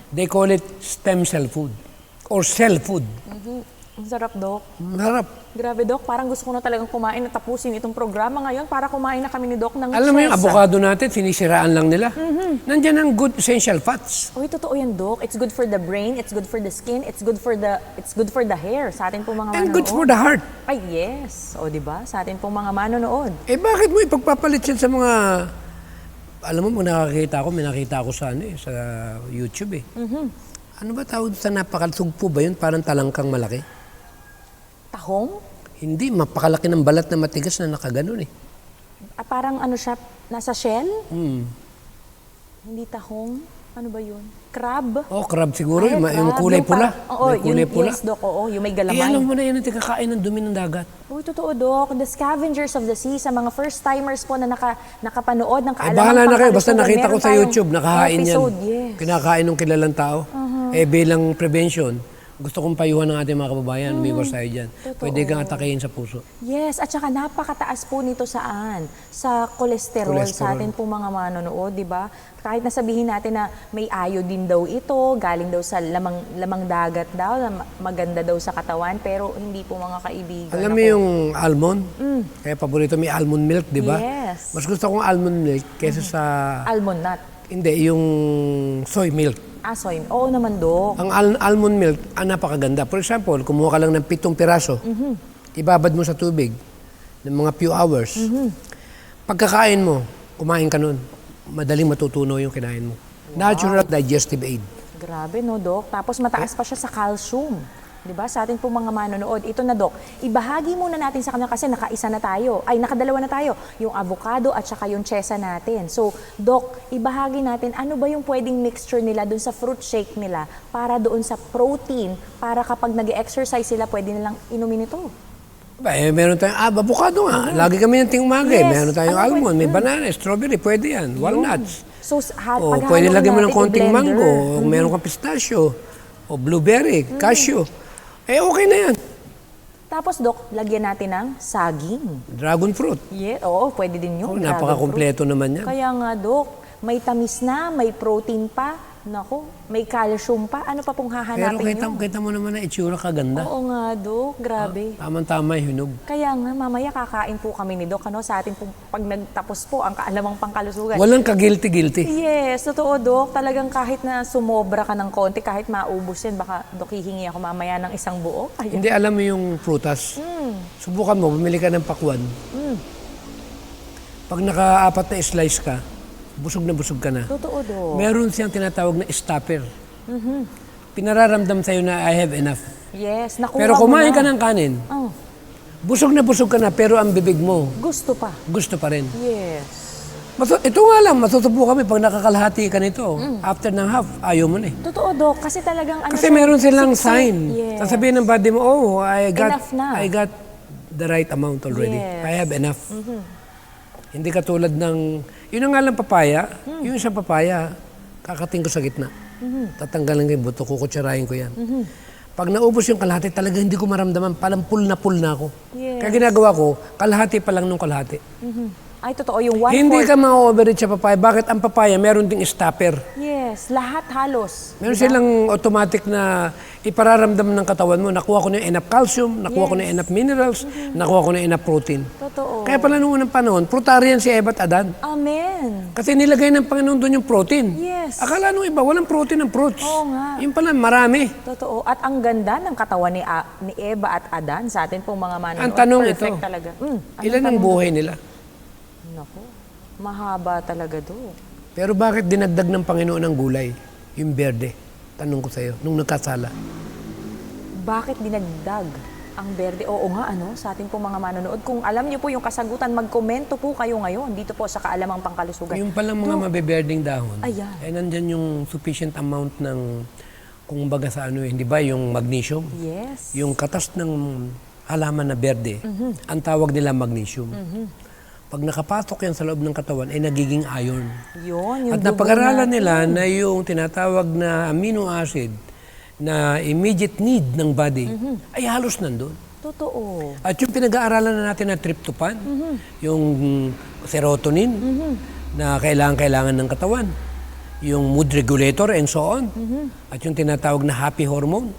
They call it stem cell food or cell food. Ang sarap, Doc. Masarap. Grabe, Doc. Parang gusto ko na talagang kumain at tapusin itong programa ngayon para kumain na kami ni Doc ng Alam mo yung chesa. avocado natin, sinisiraan lang nila. Nandyan ang good essential fats. Uy, totoo yan, Doc. It's good for the brain, it's good for the skin, it's good for the hair. Sa atin po mga And good for manonood. the heart. Ay, yes. O, di ba? Sa atin po mga manonood. Eh bakit mo ipagpapalit yan sa mga... Alam mo, may nakita ako sa, sa YouTube eh. Ano ba tawag sa napakasugpo ba yun? Parang talangkang malaki. Tahong? Hindi, mapakalaki ng balat na matigas na nakaganon eh. Parang ano siya, nasa shell? Hmm. Hindi tahong? Ano ba yun? Crab? Oh, crab siguro, Ay, yung crab. kulay pula. Oo, May kulay yun, pula. yes, Doc. Oo, yung may Eh, alam galamay. mo na yan ang tigakain ng dumi ng dagat. Uy, totoo, Doc. The scavengers of the sea, sa mga first-timers po na nakapanood ng Ay, Kaalamang bahala na kayo. Basta Pangkalusugan, nakita ko meron sa tayong YouTube, nakahain yan. episode, yes. Kinakain ng kilalang tao. Eh, bilang prevention, Gusto kong payuhan ng ating mga kababayan, may tayo dyan. Pwede kang atakehin sa puso. Yes, at saka napakataas po nito saan? Sa cholesterol, sa atin po mga manonood, di ba? Kahit nasabihin natin na may iodine daw ito, galing daw sa lamang dagat daw, na maganda daw sa katawan, pero hindi po mga kaibigan. Alam mo yung almond? Kaya paborito may almond milk, di ba? Yes. Mas gusto kong almond milk kaysa sa... Almond nut. Hindi, yung soy milk. Soy. Oo naman, Dok. Ang almond milk, napakaganda. For example, kumuha ka lang ng 7 piraso, ibabad mo sa tubig ng mga few hours. Pagkakain mo, kumain ka nun, madaling matutunaw yung kinain mo. Natural digestive aid. Grabe, no, Dok? Tapos mataas pa siya sa calcium. Di ba? Sa atin po mga manonood. Ito na, Dok. Ibahagi muna natin sa kanila kasi nakadalawa na tayo. Yung avocado at saka yung chesa natin. So, Dok, ibahagi natin ano ba yung pwedeng mixture nila dun sa fruit shake nila para doon sa protein, para kapag nag-exercise sila, pwede nilang inumin ito. Meron tayong avocado nga. Lagi kami ng ting umaga. Yes. Meron tayong Ano almond, may banana, strawberry, pwede yan. Walnuts. So, O, pwede lagyan mo ng konting mango, o meron kang pistachio, o blueberry, cashew. Okay na yan. Tapos, Dok, lagyan natin ng saging. Dragon fruit. Yeah, oo, pwede din yun. Napaka-kompleto naman yan. Kaya nga, Dok, may tamis na, may protein pa, nako, may calcium pa. Ano pa pong Pero hahanapin nyo? kita mo naman na itsura kaganda. Oo nga, Dok. Grabe. Tama-tama yung hinog. Kaya nga, mamaya kakain po kami ni Dok. Sa atin pong pag nagtapos po ang kaalamang pangkalusugan. Walang ka-guilty-guilty. Yes, totoo, Dok. Talagang kahit na sumobra ka ng konti, kahit maubos yan, baka, Dok, hihingi ako mamaya ng isang buo. Ayan. Hindi alam mo yung prutas. Subukan mo, bumili ka ng pakwan. Pag naka-4 na slice ka, busog ka na. Totoo, Dok. Meron siyang tinatawag na stopper. Pinararamdam sa'yo na I have enough. Yes, nakuha Pero mo kumain na. ka ng kanin, Oh, busog ka na, pero ang bibig mo, gusto pa. gusto pa rin. Yes. Ito nga lang, matutupo kami pag nakakalahati ka nito. After ng half, ayaw mo na eh. Totoo, Dok. Kasi talagang Kasi siya, meron silang siksik. sign. Yes. Sasabihin ng body mo, Enough na. I got the right amount already. Yes. I have enough. Hindi katulad ng, yun ang nga lang papaya, yung isang papaya, kakating ko sa gitna. Tatanggalin ko yung buto, kukutsarahin ko yan. Pag naubos yung kalahati, talaga hindi ko maramdaman, palang full na ako. Yes. Kaya ginagawa ko, kalahati pa lang nung kalahati. Ay, totoo. Yung 1/4. Hindi ka ma-overeat sa papaya. Bakit ang papaya meron ding stopper? Yes, lahat halos. Meron silang automatic na ipararamdam ng katawan mo, nakuha ko na yung enough calcium, nakuha ko na yung enough minerals, nakuha ko na yung enough protein. Totoo. Kaya pala noong unang panahon, frutarian si Eva at Adan. Amen. Kasi nilagay ng Panginoon doon yung protein. Yes. Akala nung iba, walang protein ng fruits. Oo nga. Yung pala, marami. Totoo. At ang ganda ng katawan ni Eva at Adan sa atin pong mga manonood. Ang tanong Perfect ito, talaga. ilan ang buhay nila? Naku, mahaba talaga do. Pero bakit dinagdag ng Panginoon ng gulay? Yung berde. Tanong ko sa'yo, nung nagkasala. Bakit dinagdag ang berde? Oo nga, sa ating pong mga manonood. Kung alam niyo po yung kasagutan, magkomento po kayo ngayon dito po sa Kaalamang Pangkalusugan. Yung palang mga mabeberding dahon, Ayan. nandyan yung sufficient amount ng, kung baga sa hindi ba, yung magnesium. Yes. Yung katas ng halaman na berde, ang tawag nila magnesium. Pag nakapasok yan sa loob ng katawan, ay nagiging iron. Yun, yung At dugo napag-aralan natin. nila na yung tinatawag na amino acid na immediate need ng body, ay halos nandun. Totoo. At yung pinag-aaralan na natin na tryptophan, yung serotonin na kailangan ng katawan, yung mood regulator and so on, at yung tinatawag na happy hormone,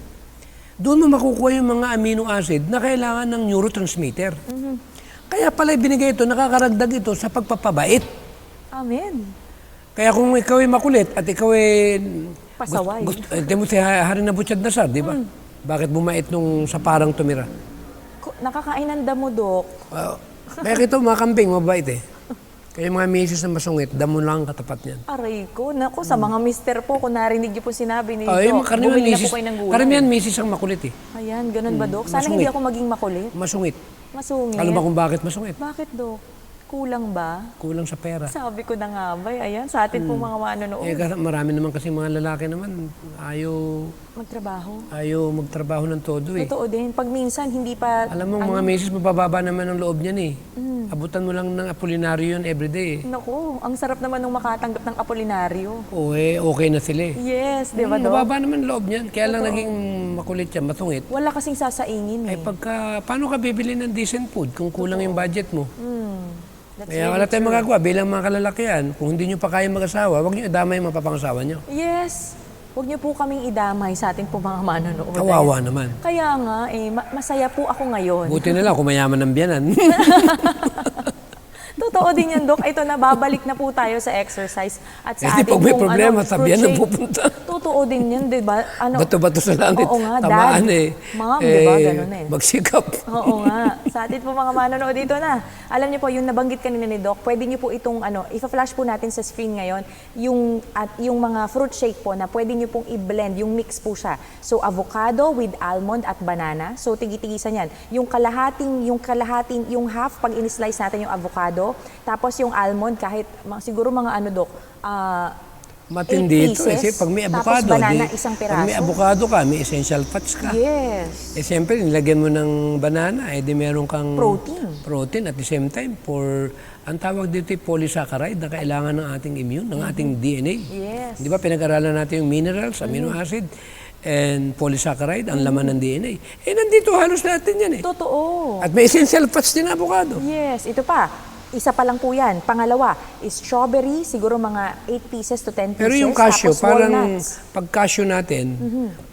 doon mo makukuha yung mga amino acid na kailangan ng neurotransmitter. Kaya pala binigay ito, nakakaragdag ito sa pagpapabait. Amen. Kaya kung ikaw ay makulit at ikaw ay... Pasaway. Tignan mo si Hari Nabucodonosor, di ba? Bakit bumait nung sa parang tumira? Nakakain ng damo, Dok. Kaya ito, mga kambing, mabait eh. Kaya mga misis na masungit, damo lang ang katapat niyan. Aray ko. Naku, sa mga mister po, kung narinig niyo po sinabi ni Ay, Dok, bumili na po kayo ng gulay. karamihan misis ang makulit eh. Ayan, ganun ba, Dok? Sana masungit. hindi ako maging makulit. Masungit. Masungit. Alam ba kung bakit masungit? Bakit, Dok? Kulang ba? Kulang sa pera. Sabi ko na nga ba, ayan, sa atin po mga manonood. Marami naman kasi mga lalaki naman, Magtrabaho. ayaw magtrabaho ng todo eh. Totoo din. Pag minsan, hindi pa... Alam mo, mga misis, mabababa naman ang loob niyan eh. Abutan mo lang ng Apolinaryo yun everyday eh. Naku, ang sarap naman nung makatanggap ng Apolinaryo. Okay na sila eh. Yes, di ba, Dok? Mababa naman ang loob niyan. Kaya lang naging makulit yan, matungit. Wala kasing sasaingin Ay eh. paano ka bibili ng decent food kung kulang yung budget mo? That's Kaya very wala tayong true. magagawa bilang mga kalalakihan. Kung hindi nyo pa kaya mag-asawa, huwag nyo idamay yung mapapangasawa nyo. Yes. Huwag niyo po kaming idamay sa ating po mga manonood. Kawawa naman. Kaya nga, masaya po ako ngayon. Buti na lang kung mayaman ng biyanan. Totoo din yan, Dok. Ito na, babalik na po tayo sa exercise. At sa Kasi ating pag may pong, problema, fruit sabihan na shake. pupunta. Totoo din yan, di ba? Bato-bato sa langit. Oo nga, Tamaan Dad. Mom, di ba? Ganun eh. Magsikap. Oo nga. Sa atin po mga manonood dito na. Alam niyo po, yung nabanggit kanina ni Doc, pwede niyo po itong, ifa-flash po natin sa screen ngayon, yung mga fruit shake po na pwede niyo pong i-blend, yung mix po siya. So, avocado with almond at banana. So, tigi-tigisan yan. Yung half, pag in-slice natin yung avocado, tapos yung almond, kahit siguro mga Doc, Matindi 8 ito. pieces, Kasi pag may tapos avocado, banana, isang pag may piraso. avocado ka, may essential fats ka. Yes. Siyempre, nilagyan mo ng banana, di meron kang Protein. at the same time ang tawag dito ay polysaccharide na kailangan ng ating immune, ng ating DNA. Yes. Di ba, pinag-aralan natin yung minerals, amino acid, and polysaccharide, ang laman ng DNA. Nandito halos natin yan eh. Totoo. At may essential fats din avocado. Yes, ito pa. Isa pa lang po yan. Pangalawa, strawberry, siguro mga 8 pieces to 10 pieces. Pero yung cashew, tapos parang walnuts. pag cashew natin,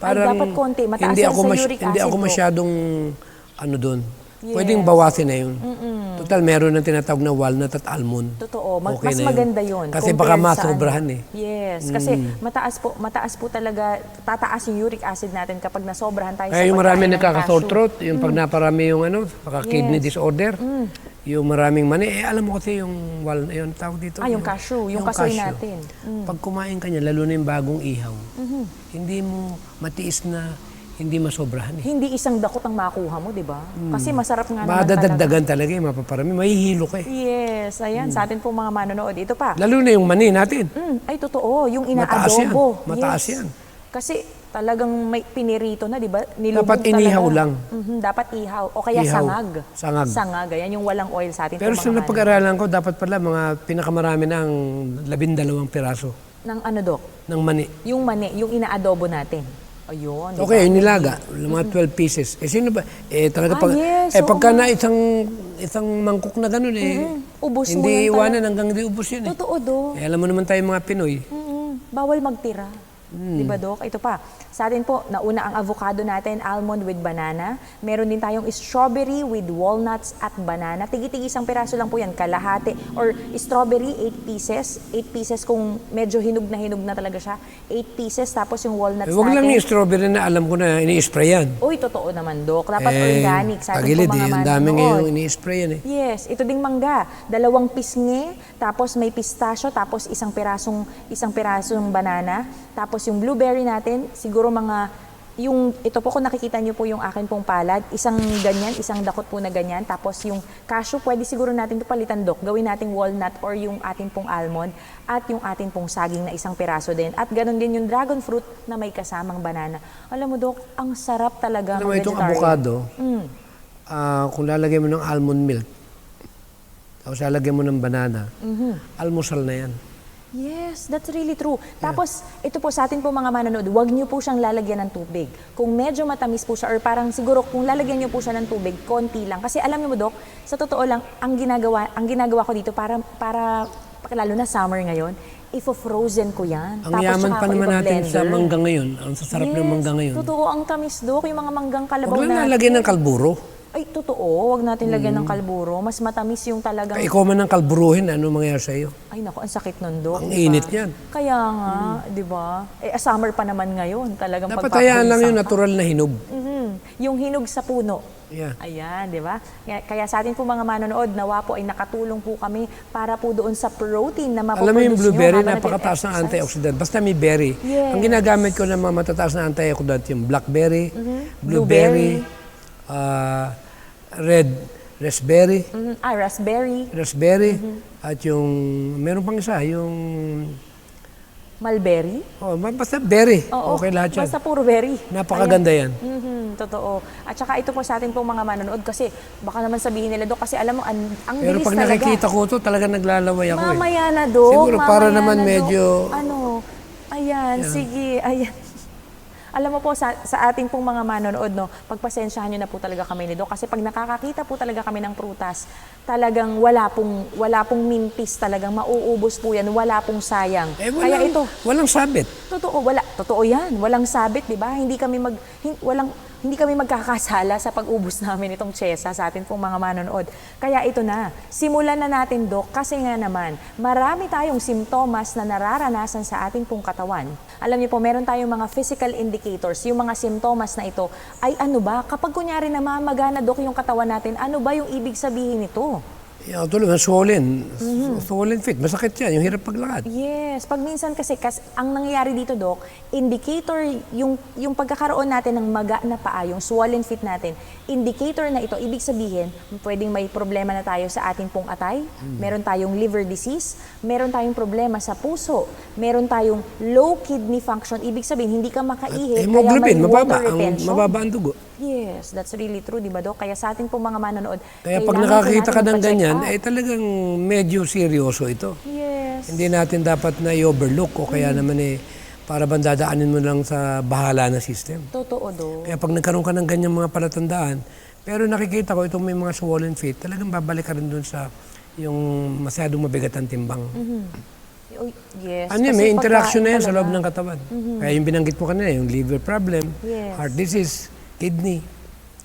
Ay, dapat konti. Mataas yan sa uric hindi acid ako po. masyadong doon. Yes. Pwedeng bawasin na yun. Total, meron ng tinatawag na walnut at almond. Totoo. Okay Mas na yun. maganda yun. Kasi compared baka sa masobrahan eh. Yes. Kasi mataas po talaga, tataas yung uric acid natin kapag nasobrahan tayo Kaya sa yung marami pagkain ng nagkaka-sore cashew. throat, yung pag naparami yung kidney Yes. disorder, yung maraming mani, alam mo kasi yung yung tawag dito. Yung cashew, yung kasoy natin. Pag kumain ka niya, lalo na yung bagong ihaw, hindi mo matiis na hindi masobrahan eh. Hindi isang dakot ang makuha mo, di ba? Kasi masarap nga naman talaga. Madadagdagan talaga eh, mapaparami. Mahihilo ka eh. Yes, ayan. Sa atin po mga manonood. Ito pa. Lalo na yung mani natin. Ay, totoo. Yung Mataas yan. inaadobo. Mataas Yes. yan. Kasi talagang may pinirito na, di ba? Nilubog Dapat inihaw talaga. lang. Dapat ihaw. O kaya Ihaw. sangag. Sangag. Ayan yung walang oil sa atin. Pero po, sa mga napag-aralan ko, dapat pala mga pinakamarami ng 12 piraso ng Dok? ng mani. Yung mani, yung inaadobo natin. Ayun. di ba? Okay, yung nilaga, mga 12 pieces. Sino ba? Talaga pag, yes, pagka oo na isang mangkok na ganun Ubos mo hindi yan iwanan hanggang di ubos yun eh. Totoo, Dok. Alam mo naman tayo mga Pinoy. Bawal magtira. Di ba, Dok? Ito pa. Sa atin po, nauna ang avocado natin, almond with banana. Meron din tayong strawberry with walnuts at banana. Tigi-tigi isang piraso lang po yan, kalahati. Or strawberry, 8 pieces. 8 pieces kung medyo hinog na talaga siya. 8 pieces, tapos yung walnuts Huwag natin. lang yung strawberry na alam ko na ini-spray yan. Uy, totoo naman, Dok. Dapat organic sa atin Tagilid po mga ang daming manonood. yung ini-spray yan eh. Yes, ito ding mangga. 2 pisngi, tapos may pistachio, tapos isang pirasong banana, tapos yung blueberry natin, siguro ito po kung nakikita niyo po yung akin pong palad, isang dakot po na ganyan, tapos yung cashew, pwede siguro natin ito palitan, Dok. Gawin nating walnut or yung atin pong almond at yung atin pong saging na isang piraso din. At ganun din yung dragon fruit na may kasamang banana. Alam mo, Dok, ang sarap talaga Alam mo ng itong vegetarian. avocado, kung lalagyan mo ng almond milk, tapos lalagyan mo ng banana, almusal na yan. Yes, that's really true. Tapos, ito po sa atin po mga manonood, huwag niyo po siyang lalagyan ng tubig. Kung medyo matamis po siya, or parang siguro kung lalagyan niyo po siya ng tubig, konti lang. Kasi alam niyo mo, Dok, sa totoo lang, ang ginagawa ko dito para lalo na summer ngayon, ifo-frozen ko yan. Ang yaman pa naman natin sa iba-blender. mangga ngayon, ang sasarap ng mangga ngayon. Totoo, ang tamis, Dok, yung mga manggang kalabaw Huwag lang natin. lalagyan ng kalburo. Ay, totoo, huwag natin lagyan ng kalburo. Mas matamis yung talagang... Ikaw man ang kalburuhin, ano mangyayari sa iyo? Ay naku, ang sakit nun, Dok. Ang di ba? init niyan. Kaya nga, di ba? Summer pa naman ngayon. Talagang Dapat hayaan lang yung pagpapawisan ka. natural na hinog. Yung hinog sa puno. Yeah. Ayan, di ba? Kaya sa atin po mga manonood, nawa po ay nakatulong po kami para po doon sa protein na mapoproduce Alam mo yung blueberry, nyo habang napakataas ng nag-exercise. antioxidant. Basta may berry. Yes. Ang ginagamit ko ng mga matataas na antioxidant, yung blackberry, blueberry, red raspberry, Raspberry, at yung, meron pang isa, yung, mulberry. basta berry. Oo, Okay lahat yan. basta puro berry. Napakaganda yan. Totoo. At saka ito po sa atin po mga manonood kasi baka naman sabihin nila, Dok, kasi alam mo, ang Pero bilis pag talaga. nakikita ko to, talaga naglalaway ako Mamaya na, Dok. Siguro para Mamaya naman na, Dok. medyo... Ayan, sige, ayan. Alam mo po, sa ating pong mga manonood, no, pagpasensyahan nyo na po talaga kami ni Doc. Kasi pag nakakakita po talaga kami ng prutas, talagang wala pong mintis, talagang mauubos po yan, wala pong sayang. Kaya ito, Walang sabit. totoo yan, walang sabit, di ba? Hindi kami magkakasala sa pag-ubos namin itong tiyesa sa atin pong mga manonood. Kaya ito na, simulan na natin, Doc, kasi nga naman, marami tayong simptomas na nararanasan sa ating pong katawan. Alam niyo po, meron tayong mga physical indicators, yung mga simptomas na ito, ay ano ba? Kapag kunyari namamagana, Doc, yung katawan natin, ano ba yung ibig sabihin nito? Yung tulad ng swollen. Swollen feet. Masakit yan. Yung hirap paglakad. Yes, pag minsan kasi ang nangyayari dito, Doc, indicator yung pagkakaroon natin ng maga na paa, yung swollen feet natin, indicator na ito, ibig sabihin, pwedeng may problema na tayo sa ating pong atay, meron tayong liver disease, meron tayong problema sa puso, meron tayong low kidney function, ibig sabihin, hindi ka makaihi, kaya may Hemoglobin, water retention. mababa ang dugo. Yes, that's really true, di ba, Doc? Kaya sa ating pong mga manonood, Kaya pag kailangan po nakakita ka natin ng magpa-check ganyan, up. talagang medyo seryoso ito. Yes. Hindi natin dapat na i-overlook o kaya naman para bang dadaanin mo lang sa bahala na system. Totoo, Doc. Kaya pag nagkaroon ka ng ganyang mga palatandaan, pero nakikita ko itong may mga swollen feet, talagang babalik ka rin dun sa yung masyadong mabigat ang timbang. Oh, yes. Ano yun, kasi may interaction na yan sa talaga. loob ng katawan. Kaya yung binanggit mo kanina, yung liver problem, Yes. heart disease, kidney,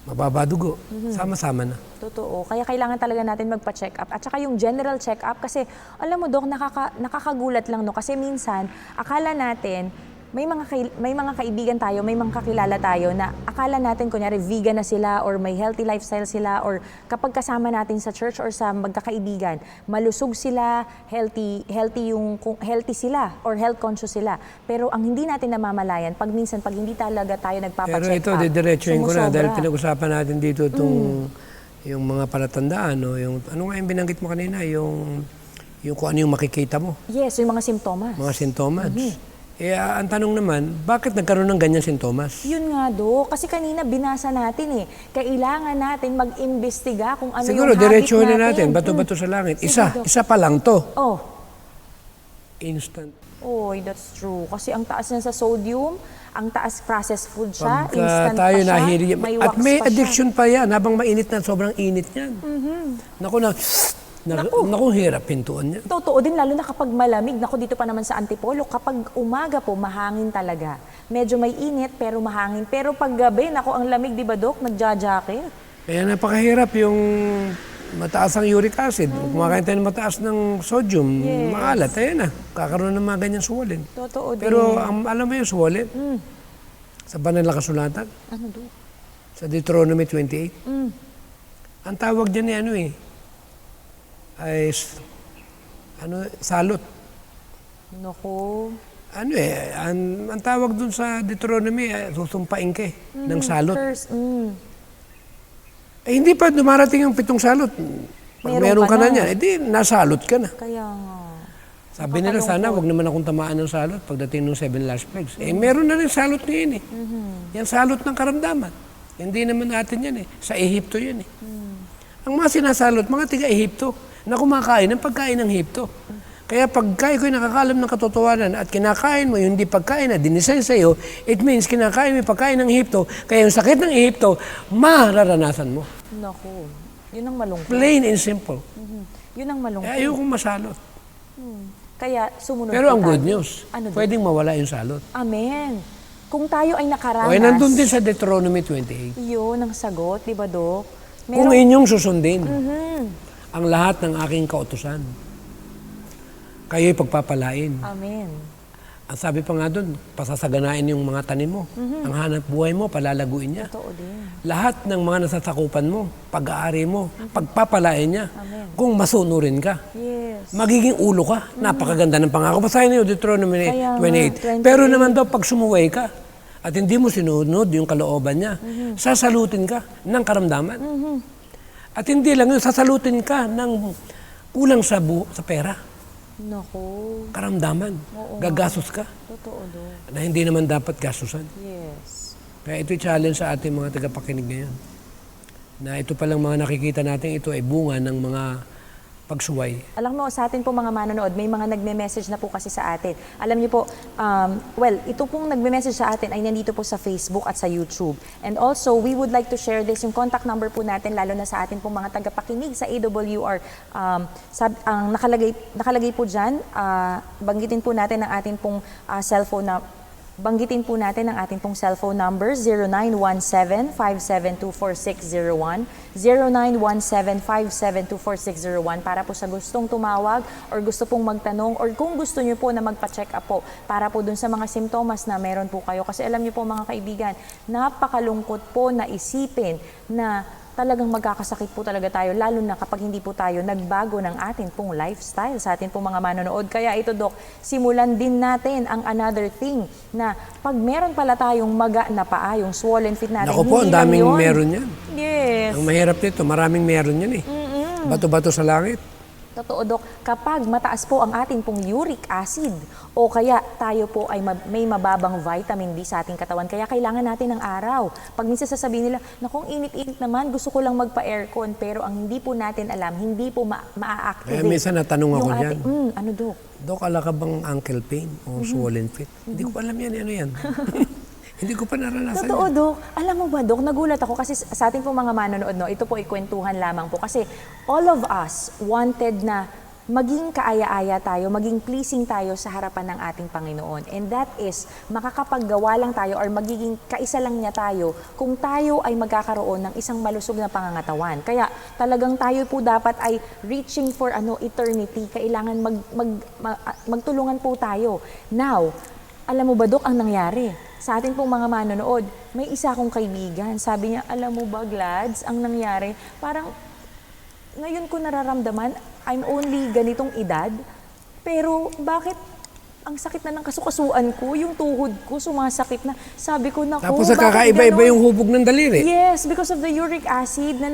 mababa dugo, sama-sama na. Totoo. Kaya kailangan talaga natin magpa-check up. At saka yung general check up kasi alam mo, Dok, nakakagulat lang, no? Kasi minsan akala natin may mga kaibigan tayo, may mga kakilala tayo na akala natin kunyari vegan na sila or may healthy lifestyle sila or kapag kasama natin sa church or sa magkakaibigan, malusog sila, healthy sila or health conscious sila. Pero ang hindi natin namamalayan, pag hindi talaga tayo Pero nagpapa-check ito, up, didiretsuhin ko na dahil sumusobra. pinag-usapan natin dito itong yung mga palatandaan, no? Yung, ano nga yung binanggit mo kanina, yung kung ano yung makikita mo, Yes, yung mga simptomas. mga sintomas. Ang tanong naman, bakit nagkaroon ng ganyan sintomas? Yun nga, Dok. Kasi kanina binasa natin Kailangan natin mag-imbestiga kung ano Siguro, yung habit diretsuhin natin. na natin, bato-bato sa langit. Sige, Isa Dok. pa lang to. Oh, Instant. oy, that's true. Kasi ang taas niya sa sodium, ang taas processed food siya, Pagka instant tayo pa siya, nahiri, may at wax may pa addiction pa yan, habang mainit na, sobrang init yan. Naku, hirap pintuan niya. siya. Totoo din, lalo na kapag malamig. Naku, dito pa naman sa Antipolo, kapag umaga po, mahangin talaga. Medyo may init, pero mahangin. Pero pag gabi, naku, ang lamig, di ba, Dok? Nagja-jacket. Kaya napakahirap yung mataas ang uric acid. Kumakain tayo ng mataas ng sodium, Yes. maalat, ayan na. Kakaroon ng mga ganyan swollen. Totoo din. Pero alam mo yung swollen? Sa banal na kasulatan, Ano, Dok? sa Deuteronomy 28, ang tawag dyan ay salot. Naku. Ang tawag dun sa Deuteronomy, susumpain ka ng salot. First, Hindi pa dumarating yung 7 salot. Pag meron ka na niyan, di nasalot ka na. kaya nga. Sabi nila, sana wag naman akong tamaan ng salot pagdating ng 7 last plagues. Meron na rin salot ngayon Yan salot ng karamdaman. Hindi naman natin yan Sa Ehipto yan Ang mga sinasalot, mga tiga-Ehipto, na kumakain ng pagkain ng Ehipto. Kaya pagkain ko'y nakakalam ng katotohanan at kinakain mo yung hindi pagkain na dinisense sa'yo, it means kinakain mo yung pagkain ng Ehipto, kaya yung sakit ng Ehipto, mararanasan mo. Naku. Yun ang malungkot. Plain and simple. Yun ang malungkot. Ayokong masalot. Kaya sumunod Pero po ang tayo. good news, Ano, Dok? pwedeng mawala yung salot. Amen. Kung tayo ay nakaranas, Okay, nandun din sa Deuteronomy 28. yun ang sagot, di ba, Dok? Kung inyong susundin Mhm. ang lahat ng aking kautusan, kayo'y pagpapalain. Amen. Ang sabi pa nga doon, pasasaganain yung mga tanim mo. Ang hanap buhay mo, palalaguin niya. Totoo din. Lahat ng mga nasasakupan mo, pag-aari mo, pagpapalain niya. Amen. Kung masunurin ka, Yes. magiging ulo ka. Napakaganda ng pangako. Basahin niyo Deuteronomy Kaya nga, 28. 28. Pero naman daw, pag sumuway ka, at hindi mo sinunod yung kalooban niya, sasalutin ka ng karamdaman. At hindi lang yun, sasalutin ka ng kulang sa pera. Naku. Karamdaman. Oo. Gagastos ka Totoo, Dok. na hindi naman dapat gastusan. Yes. Kaya ito'y challenge sa ating mga tagapakinig ngayon. Na ito palang mga nakikita natin, ito ay bunga ng mga pagsuway. Alam mo, sa atin po mga manonood, may mga nagme-message na po kasi sa atin. Alam niyo po, ito pong nagme-message sa atin ay nandito po sa Facebook at sa YouTube. And also, we would like to share this, yung contact number po natin, lalo na sa atin pong mga tagapakinig sa AWR. Ang nakalagay po dyan, banggitin po natin ang ating pong cellphone na Banggitin po natin ang ating pong cellphone number, 0917-572-4601, 0917-572-4601 para po sa gustong tumawag or gusto pong magtanong or kung gusto nyo po na magpa-check up po para po dun sa mga simptomas na meron po kayo. Kasi alam nyo po mga kaibigan, napakalungkot po na isipin na talagang magkakasakit po talaga tayo, lalo na kapag hindi po tayo nagbago ng ating pong lifestyle sa ating pong mga manonood. Kaya ito, Dok, simulan din natin ang another thing na pag meron pala tayong maga na paa, yung swollen feet natin, Naku po, ang daming meron yan. Yes. Ang mahirap nito, maraming meron yan eh. Bato-bato sa langit. Totoo, Dok. Kapag mataas po ang ating pong uric acid o kaya tayo po ay may mababang vitamin D sa ating katawan, kaya kailangan natin ng araw. Pag minsan sasabihin nila, nakong init-init naman, gusto ko lang magpa-aircon, pero ang hindi po natin alam, hindi po ma-activate. Kaya minsan natanong ako yung yan. Ano, Dok? Dok, ala ka bang ankle pain o swollen feet? Hindi ko alam yan, ano yan. Hindi ko pa naranasan Totoo, yan. Dok. Alam mo ba, Dok, nagulat ako kasi sa ating pong mga manonood, no, ito po ay kwentuhan lamang po. Kasi all of us wanted na maging kaaya-aya tayo, maging pleasing tayo sa harapan ng ating Panginoon. And that is, makakapaggawa lang tayo or magiging kaisa lang niya tayo kung tayo ay magkakaroon ng isang malusog na pangangatawan. Kaya talagang tayo po dapat ay reaching for eternity. Kailangan magtulungan po tayo. Now, alam mo ba, Dok, ang nangyari? Sa atin pong mga manonood, may isa akong kaibigan. Sabi niya, alam mo ba, Glads, ang nangyari, parang ngayon ko nararamdaman, I'm only ganitong edad, pero bakit ang sakit na ng kasukasuan ko, yung tuhod ko, sumasakit na. Sabi ko, naku, Tapos kakaiba-iba yung hubog ng daliri. Yes, because of the uric acid na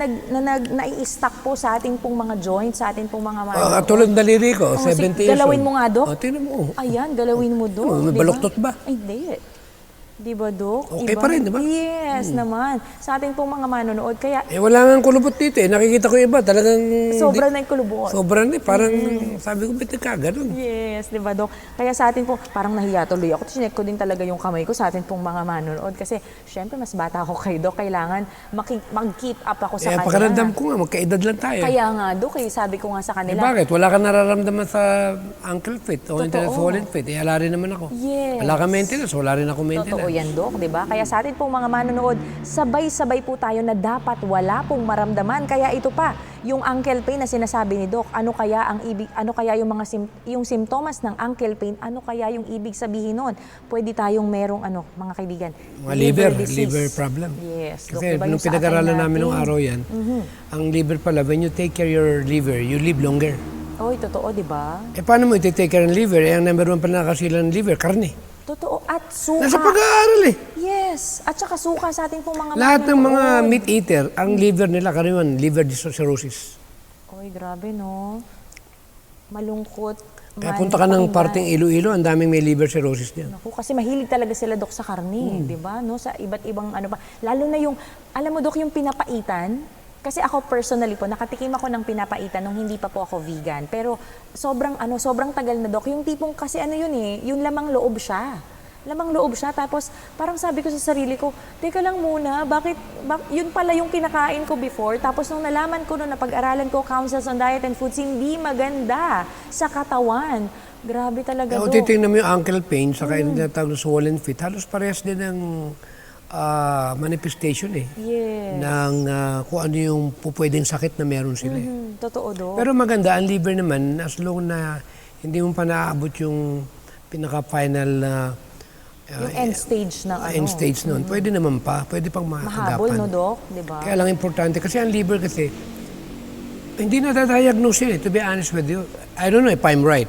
nai-stack po sa ating pong mga joints, sa ating pong mga manonood. Tulad ng daliri ko, 70 years old. Galawin mo nga, Dok. Tingnan mo. Ayan, galawin mo, Dok. May baluktot ba? Ay, hindi. Di ba, Dok? Okay pa rin, di ba? Yes, naman. Sa ating pong mga manonood. Kaya, Wala nga kulubot dito eh. Nakikita ko yung iba, talagang... sobra na yung kulubot. Sobra na eh. Parang sabi ko, ba't nagkaganon? Yes, di ba, Dok? Kaya sa atin po, parang nahiya tuloy ako. Chinek ko din talaga yung kamay ko sa atin pong mga manonood. Kasi, syempre, mas bata ako kay Dok. Kailangan mag-keep up ako sa kanila. Pakiramdam ko nga, magkaedad lang tayo. Kaya nga, Dok, sabi ko nga sa kanila. Bakit? Wala ka nararamdaman sa ankle fit o Totoo. swollen fit. Wala rin naman ako. Yes. Wala ka maintenance, wala rin ako maintenance. Totoo yan, Dok, di ba? Kaya sa atin pong mga manonood, sabay-sabay po tayo na dapat wala pong maramdaman. Kaya ito pa, yung ankle pain na sinasabi ni Doc, ano kaya yung mga yung simptomas ng ankle pain, ano kaya yung ibig sabihin nun? Pwede tayong merong mga kaibigan, Mga disease. liver problem. Yes, Doc, Kasi diba nung yung sa pinag-aralan atay namin nung natin? araw yan, ang liver pala, when you take care of your liver, you live longer. Oy, totoo, di ba? Paano mo iti-take care ng liver? Ang number one pala nakasila ng liver, karne. Totoo, at suka. Nasa pag-aaral eh. Yes, at saka suka sa ating pong mga Lahat ng mga manonood. meat eater, ang liver nila, karaniwan, liver cirrhosis. Oy, grabe, no? Malungkot. Kaya punta ka ng pakinggan. parteng Iloilo, ang daming may liver cirrhosis niyan. Naku, kasi mahilig talaga sila, Dok, sa karne, di ba? No? Sa iba't ibang pa. Lalo na yung, alam mo, Dok, yung pinapaitan. Kasi ako personally po, nakatikim ako ng pinapaitan nung hindi pa po ako vegan. Pero sobrang tagal na, Dok. Yung tipong kasi yung lamang loob siya. Lamang loob siya. Tapos parang sabi ko sa sarili ko, teka lang muna, bakit yun pala yung kinakain ko before. Tapos nung nalaman ko na pag-aralan ko Counsels on Diet and Foods, hindi maganda sa katawan. Grabe talaga, Kung Dok. titingnan mo yung ankle pain, saka yung tinatawag na swollen feet, halos parehas din ng manifestation eh. Yes. Ng kung ano yung pwedeng sakit na meron sila. Totoo, Dok. Pero maganda, ang liver naman, as long na hindi mo pa naaabot yung pinaka-final yung end stage na end stage nun, pwede naman pa, pwede pang mahabol, maagapan. no, Dok? Di ba? Kaya lang importante, kasi ang liver kasi, hindi na-diagnose yun eh, to be honest with you. I don't know if I'm right.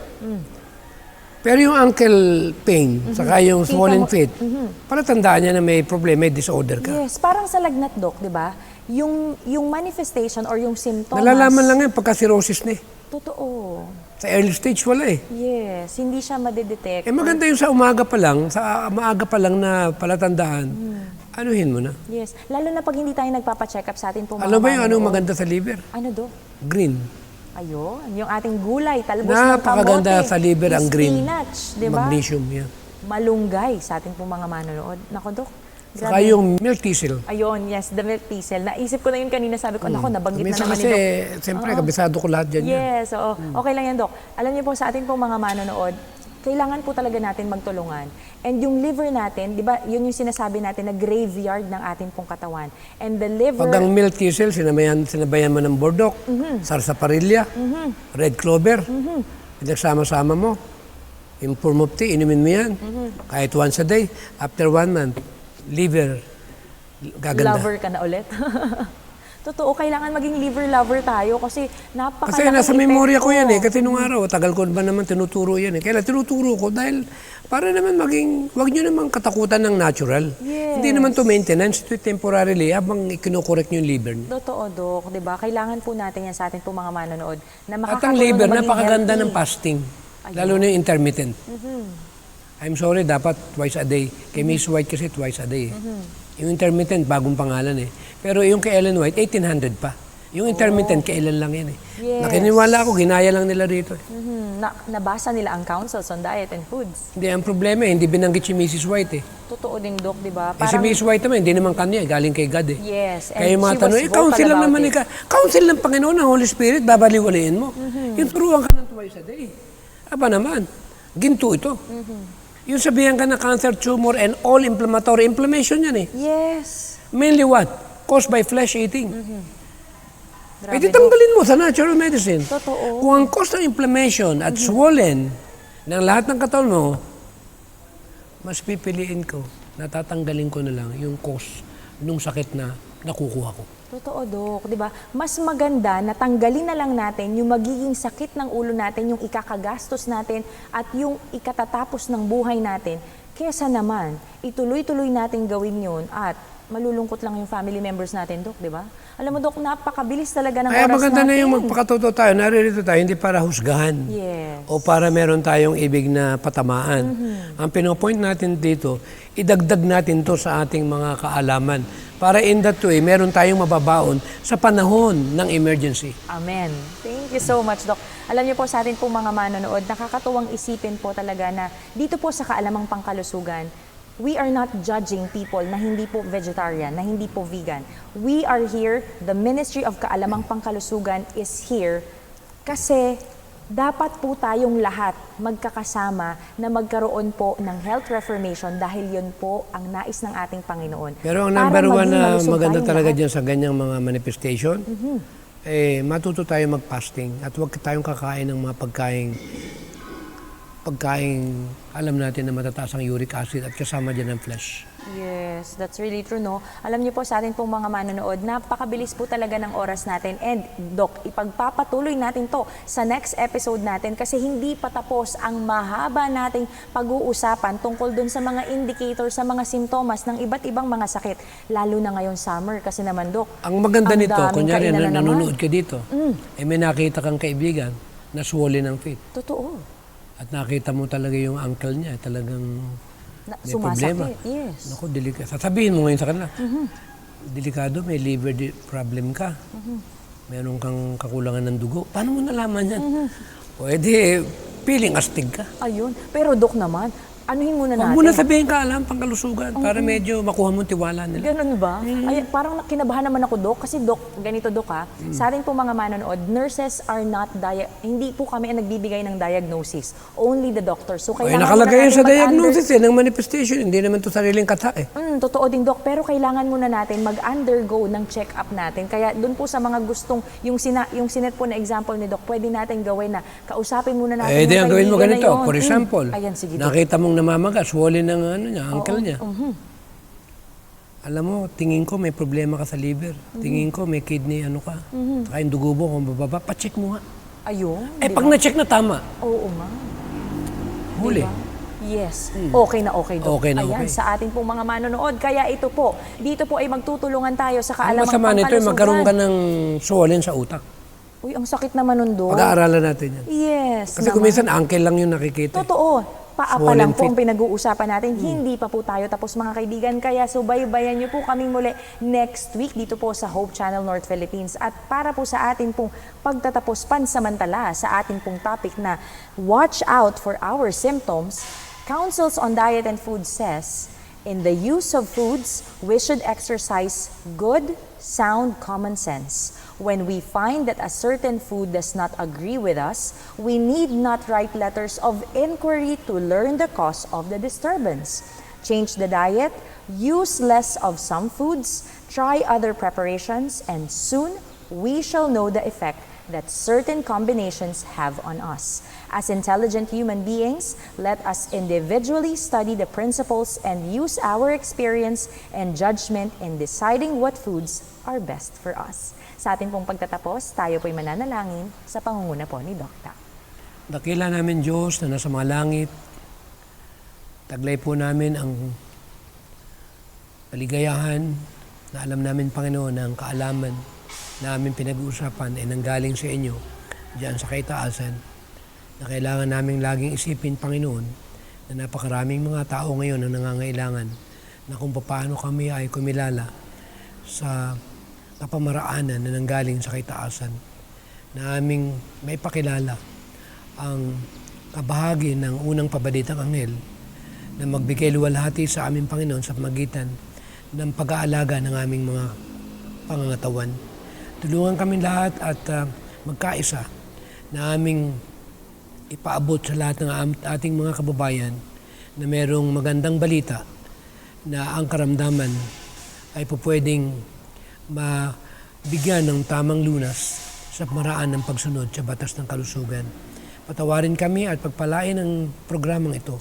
Pero yung ankle pain, saka yung swollen feet, para tandaan niya na may problema, may disorder ka. Yes, parang sa lagnat, Dok, di ba? Yung manifestation or yung symptoms. Nalalaman lang yan pagka cirrhosis na eh. Totoo. Sa early stage wala eh. Yes, hindi siya madedetect. Maganda yung sa maaga pa lang na palatandaan, anuhin mo na. Yes, lalo na pag hindi tayo nagpapacheck up sa atin po mga Alam mo yung anong manonood. maganda sa liver? Ano, Dok? Green. Ayun, yung ating gulay, talbos ng kamote. Napakaganda sa liver ang green. Spinach, di ba? Magnesium yan. Malunggay sa ating pong mga manonood. Nako, Dok. Saka yung milk thistle. Ayun, yes, the milk thistle. Naisip ko na yun kanina, sabi ko, nako, nabanggit na Minsan naman kasi, ni Dok. siyempre, kabisado ko lahat dyan. Yes, oo. Okay lang yan, Dok. Alam niyo po, sa ating pong mga manonood, kailangan po talaga natin magtulungan. And yung liver natin, di ba, yun yung sinasabi natin na graveyard ng ating pong katawan. And the liver... Pag ang milk thistle, sinabayan mo ng bordok, sarsaparilla, red clover, pinagsama-sama mo. Yung form of tea, inumin mo yan. Kahit once a day, after 1 month, liver, gaganda. Lover ka na ulit. Totoo, kailangan maging liver lover tayo kasi napakalaking Kasi nasa memorya ko yan epekto. Kasi nung araw, tagal ko ba naman tinuturo yan Kaya tinuturo ko dahil para naman wag nyo naman katakutan ng natural. Yes. Hindi naman to maintenance, ito temporarily habang kinokorek nyo yung liver nyo. Totoo, Dok. Diba? Kailangan po natin yan sa atin po mga manonood na At ang makakatulong liver, na maging napakaganda healthy. ng fasting. Lalo na yung intermittent. I'm sorry, dapat twice a day. Kay Miss White kasi twice a day. Yung intermittent, bagong pangalan Pero yung kay Ellen White, 1800 pa. Yung intermittent, kailan lang yan Yes. Nakiniwala ako, ginaya lang nila rito Nabasa nila ang counsels on diet and foods. Hindi, ang problema hindi binanggit si Mrs. White Totoo din, Dok, di ba? Si Mrs. White naman, hindi naman kanya, galing kay God Yes. And Kaya yung mga she tanong, was vocal counsel lang about naman it. counsel ng Panginoon, ng Holy Spirit, babaliwalayin mo. Yung turuan ka ng twice a day. Aba naman, ginto ito. Yung sabihan ka na cancer, tumor, and all inflammatory, inflammation yan Yes. Mainly what? Caused by flesh eating. Grabe, Di Dok. tanggalin mo sa natural medicine. Totoo. Kung ang cause ng inflammation at swollen ng lahat ng katawan mo, mas pipiliin ko, natatanggalin ko na lang yung cause nung sakit na nakukuha ko. Totoo, Dok. Di ba? Mas maganda na tanggalin na lang natin yung magiging sakit ng ulo natin, yung ikakagastos natin, at yung ikatatapos ng buhay natin, kesa naman ituloy-tuloy natin gawin yun at malulungkot lang yung family members natin, Dok, di ba? Alam mo, Dok, napakabilis talaga ng Kaya oras maganda natin. na yung magpakatuto tayo, naririto tayo, hindi para husgahan. Yes. O para meron tayong ibig na patamaan. Ang pinopoint natin dito, idagdag natin to sa ating mga kaalaman. Para in that way, meron tayong mababaon sa panahon ng emergency. Amen. Thank you so much, Doc. Alam niyo po sa atin po mga manonood, nakakatuwang isipin po talaga na dito po sa Kaalamang Pangkalusugan, we are not judging people na hindi po vegetarian, na hindi po vegan. We are here, the Ministry of Kaalamang Pangkalusugan is here kasi dapat po tayong lahat magkakasama na magkaroon po ng health reformation dahil yun po ang nais ng ating Panginoon. Pero ang Para number one maging na malusog maganda tayong talaga lahat. dyan sa ganyang mga manifestation, matuto tayo mag-fasting at huwag tayong kakain ng mga pagkain, alam natin na matataas ang uric acid at kasama dyan ang flesh. Yes, that's really true, no? Alam niyo po sa atin pong mga manonood, napakabilis po talaga ng oras natin. And, Doc, ipagpapatuloy natin to sa next episode natin kasi hindi pa tapos ang mahaba nating pag-uusapan tungkol dun sa mga indicators, sa mga simptomas ng iba't ibang mga sakit. Lalo na ngayon summer kasi naman, Doc. Ang maganda ang nito, daming kunyari kainan na naman. nanonood ka dito, may nakita kang kaibigan na swollen ang feet. Totoo. At nakita mo talaga yung ankle niya, talagang may problema. Sumasakit, yes. Naku, delikado. Sasabihin mo ngayon sa kanila, delikado, may liver problem ka. Meron kang kakulangan ng dugo. Paano mo nalaman yan? Pwede, feeling astig ka. Ayun. Pero, Doc naman, anuhin muna Huwag natin. mo na sabihin ka alam, pangkalusugan, para medyo makuha mo tiwala nila. Ganun ba? Ay, parang kinabahan naman ako, Doc. Kasi, Doc, ganito, Doc, ha. Sa ating po mga manonood, nurses are not, hindi po kami ang nagbibigay ng diagnosis. Only the doctor. So, Ay, kailangan nakalagay muna yun sa natin diagnosis ng manifestation. Hindi naman to sariling kata totoo din, Doc. Pero kailangan muna natin mag-undergo ng check-up natin. Kaya doon po sa mga gustong, yung sinet po na example ni Doc, pwede natin gawin na kausapin muna natin Di ang gawin mo kaibigan na ganito. yun. For example, Ayan, sige, Doc. nakita mong namamaga, swollen ng ankle niya. Alam mo, tingin ko may problema ka sa liver. Tingin ko may kidney ka. Saka yung dugo mo kung bababa, pacheck mo nga. Ayun. Pag na-check na tama, Oo, nga. huli. Diba? Yes. Okay na okay, Doc. Okay na Ayan, okay. sa ating pong mga manonood. Kaya ito po, dito po ay magtutulungan tayo sa Ang Kaalamang masama nito ay magkaroon ka ng swollen sa utak. Uy, ang sakit naman nun, Doc. Pag-aaralan natin yan. Yes. Kasi kung minsan, ankle lang yung nakikita. Totoo. paa pa Swollen lang po feet. ang pinag-uusapan natin. Hindi pa po tayo tapos mga kaibigan. Kaya subaybayan niyo po kaming muli next week dito po sa Hope Channel North Philippines. At para po sa atin pong pagtatapos pansamantala sa ating pong topic na watch out for our symptoms, Councils on Diet and Food says, in the use of foods, we should exercise good, sound common sense. When we find that a certain food does not agree with us, we need not write letters of inquiry to learn the cause of the disturbance. Change the diet, use less of some foods, try other preparations, and soon we shall know the effect that certain combinations have on us. As intelligent human beings, let us individually study the principles and use our experience and judgment in deciding what foods are best for us. Sa ating pong pagtatapos, tayo po'y mananalangin sa pangunguna po ni Dr. Dakila namin Diyos na nasa mga langit, taglay po namin ang kaligayahan na alam namin, Panginoon, ang kaalaman na aming pinag-uusapan ay nanggaling sa inyo diyan sa kaitaasan, na kailangan naming laging isipin, Panginoon, na napakaraming mga tao ngayon na nangangailangan na kung paano kami ay kumilala sa kapamaraanan na nanggaling sa kaitaasan, na aming may pakilala ang kabahagi ng unang pabalitang anghel na magbigay luwalhati sa aming Panginoon sa pamagitan ng pag-aalaga ng aming mga pangangatawan. Tulungan kami lahat at magkaisa na aming ipaabot sa lahat ng ating mga kababayan na merong magandang balita na ang karamdaman ay pupwedeng mabigyan ng tamang lunas sa maraan ng pagsunod sa batas ng kalusugan. Patawarin kami at pagpalain ang programang ito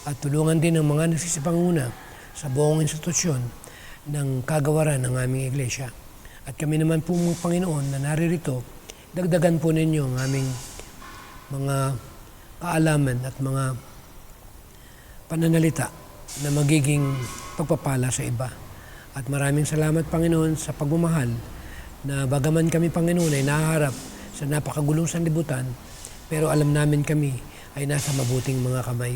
at tulungan din ang mga nagsisipanguna sa buong institusyon ng kagawaran ng aming iglesia. At kami naman po, Panginoon, na naririto, dagdagan po ninyo ang aming mga kaalaman at mga pananalita na magiging pagpapala sa iba. At maraming salamat, Panginoon, sa pagmamahal na bagaman kami, Panginoon, ay nahaharap sa napakagulong sanlibutan, pero alam namin kami ay nasa mabuting mga kamay.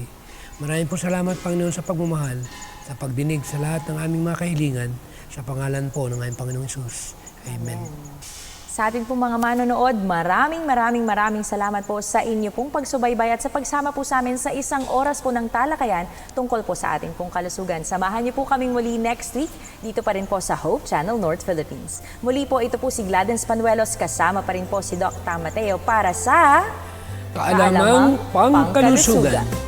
Maraming po salamat, Panginoon, sa pagmamahal, sa pagdinig sa lahat ng aming mga kahilingan, sa pangalan po ng aming Panginoong Hesus. Amen. Sa ating pong mga manonood, maraming salamat po sa inyo pong pagsubaybay at sa pagsama po sa amin sa isang oras po ng talakayan tungkol po sa ating pong kalusugan. Samahan niyo po kaming muli next week dito pa rin po sa Hope Channel North Philippines. Muli po, ito po si Gladys Panuelos, kasama pa rin po si Dr. Mateo para sa Kaalamang Pangkalusugan.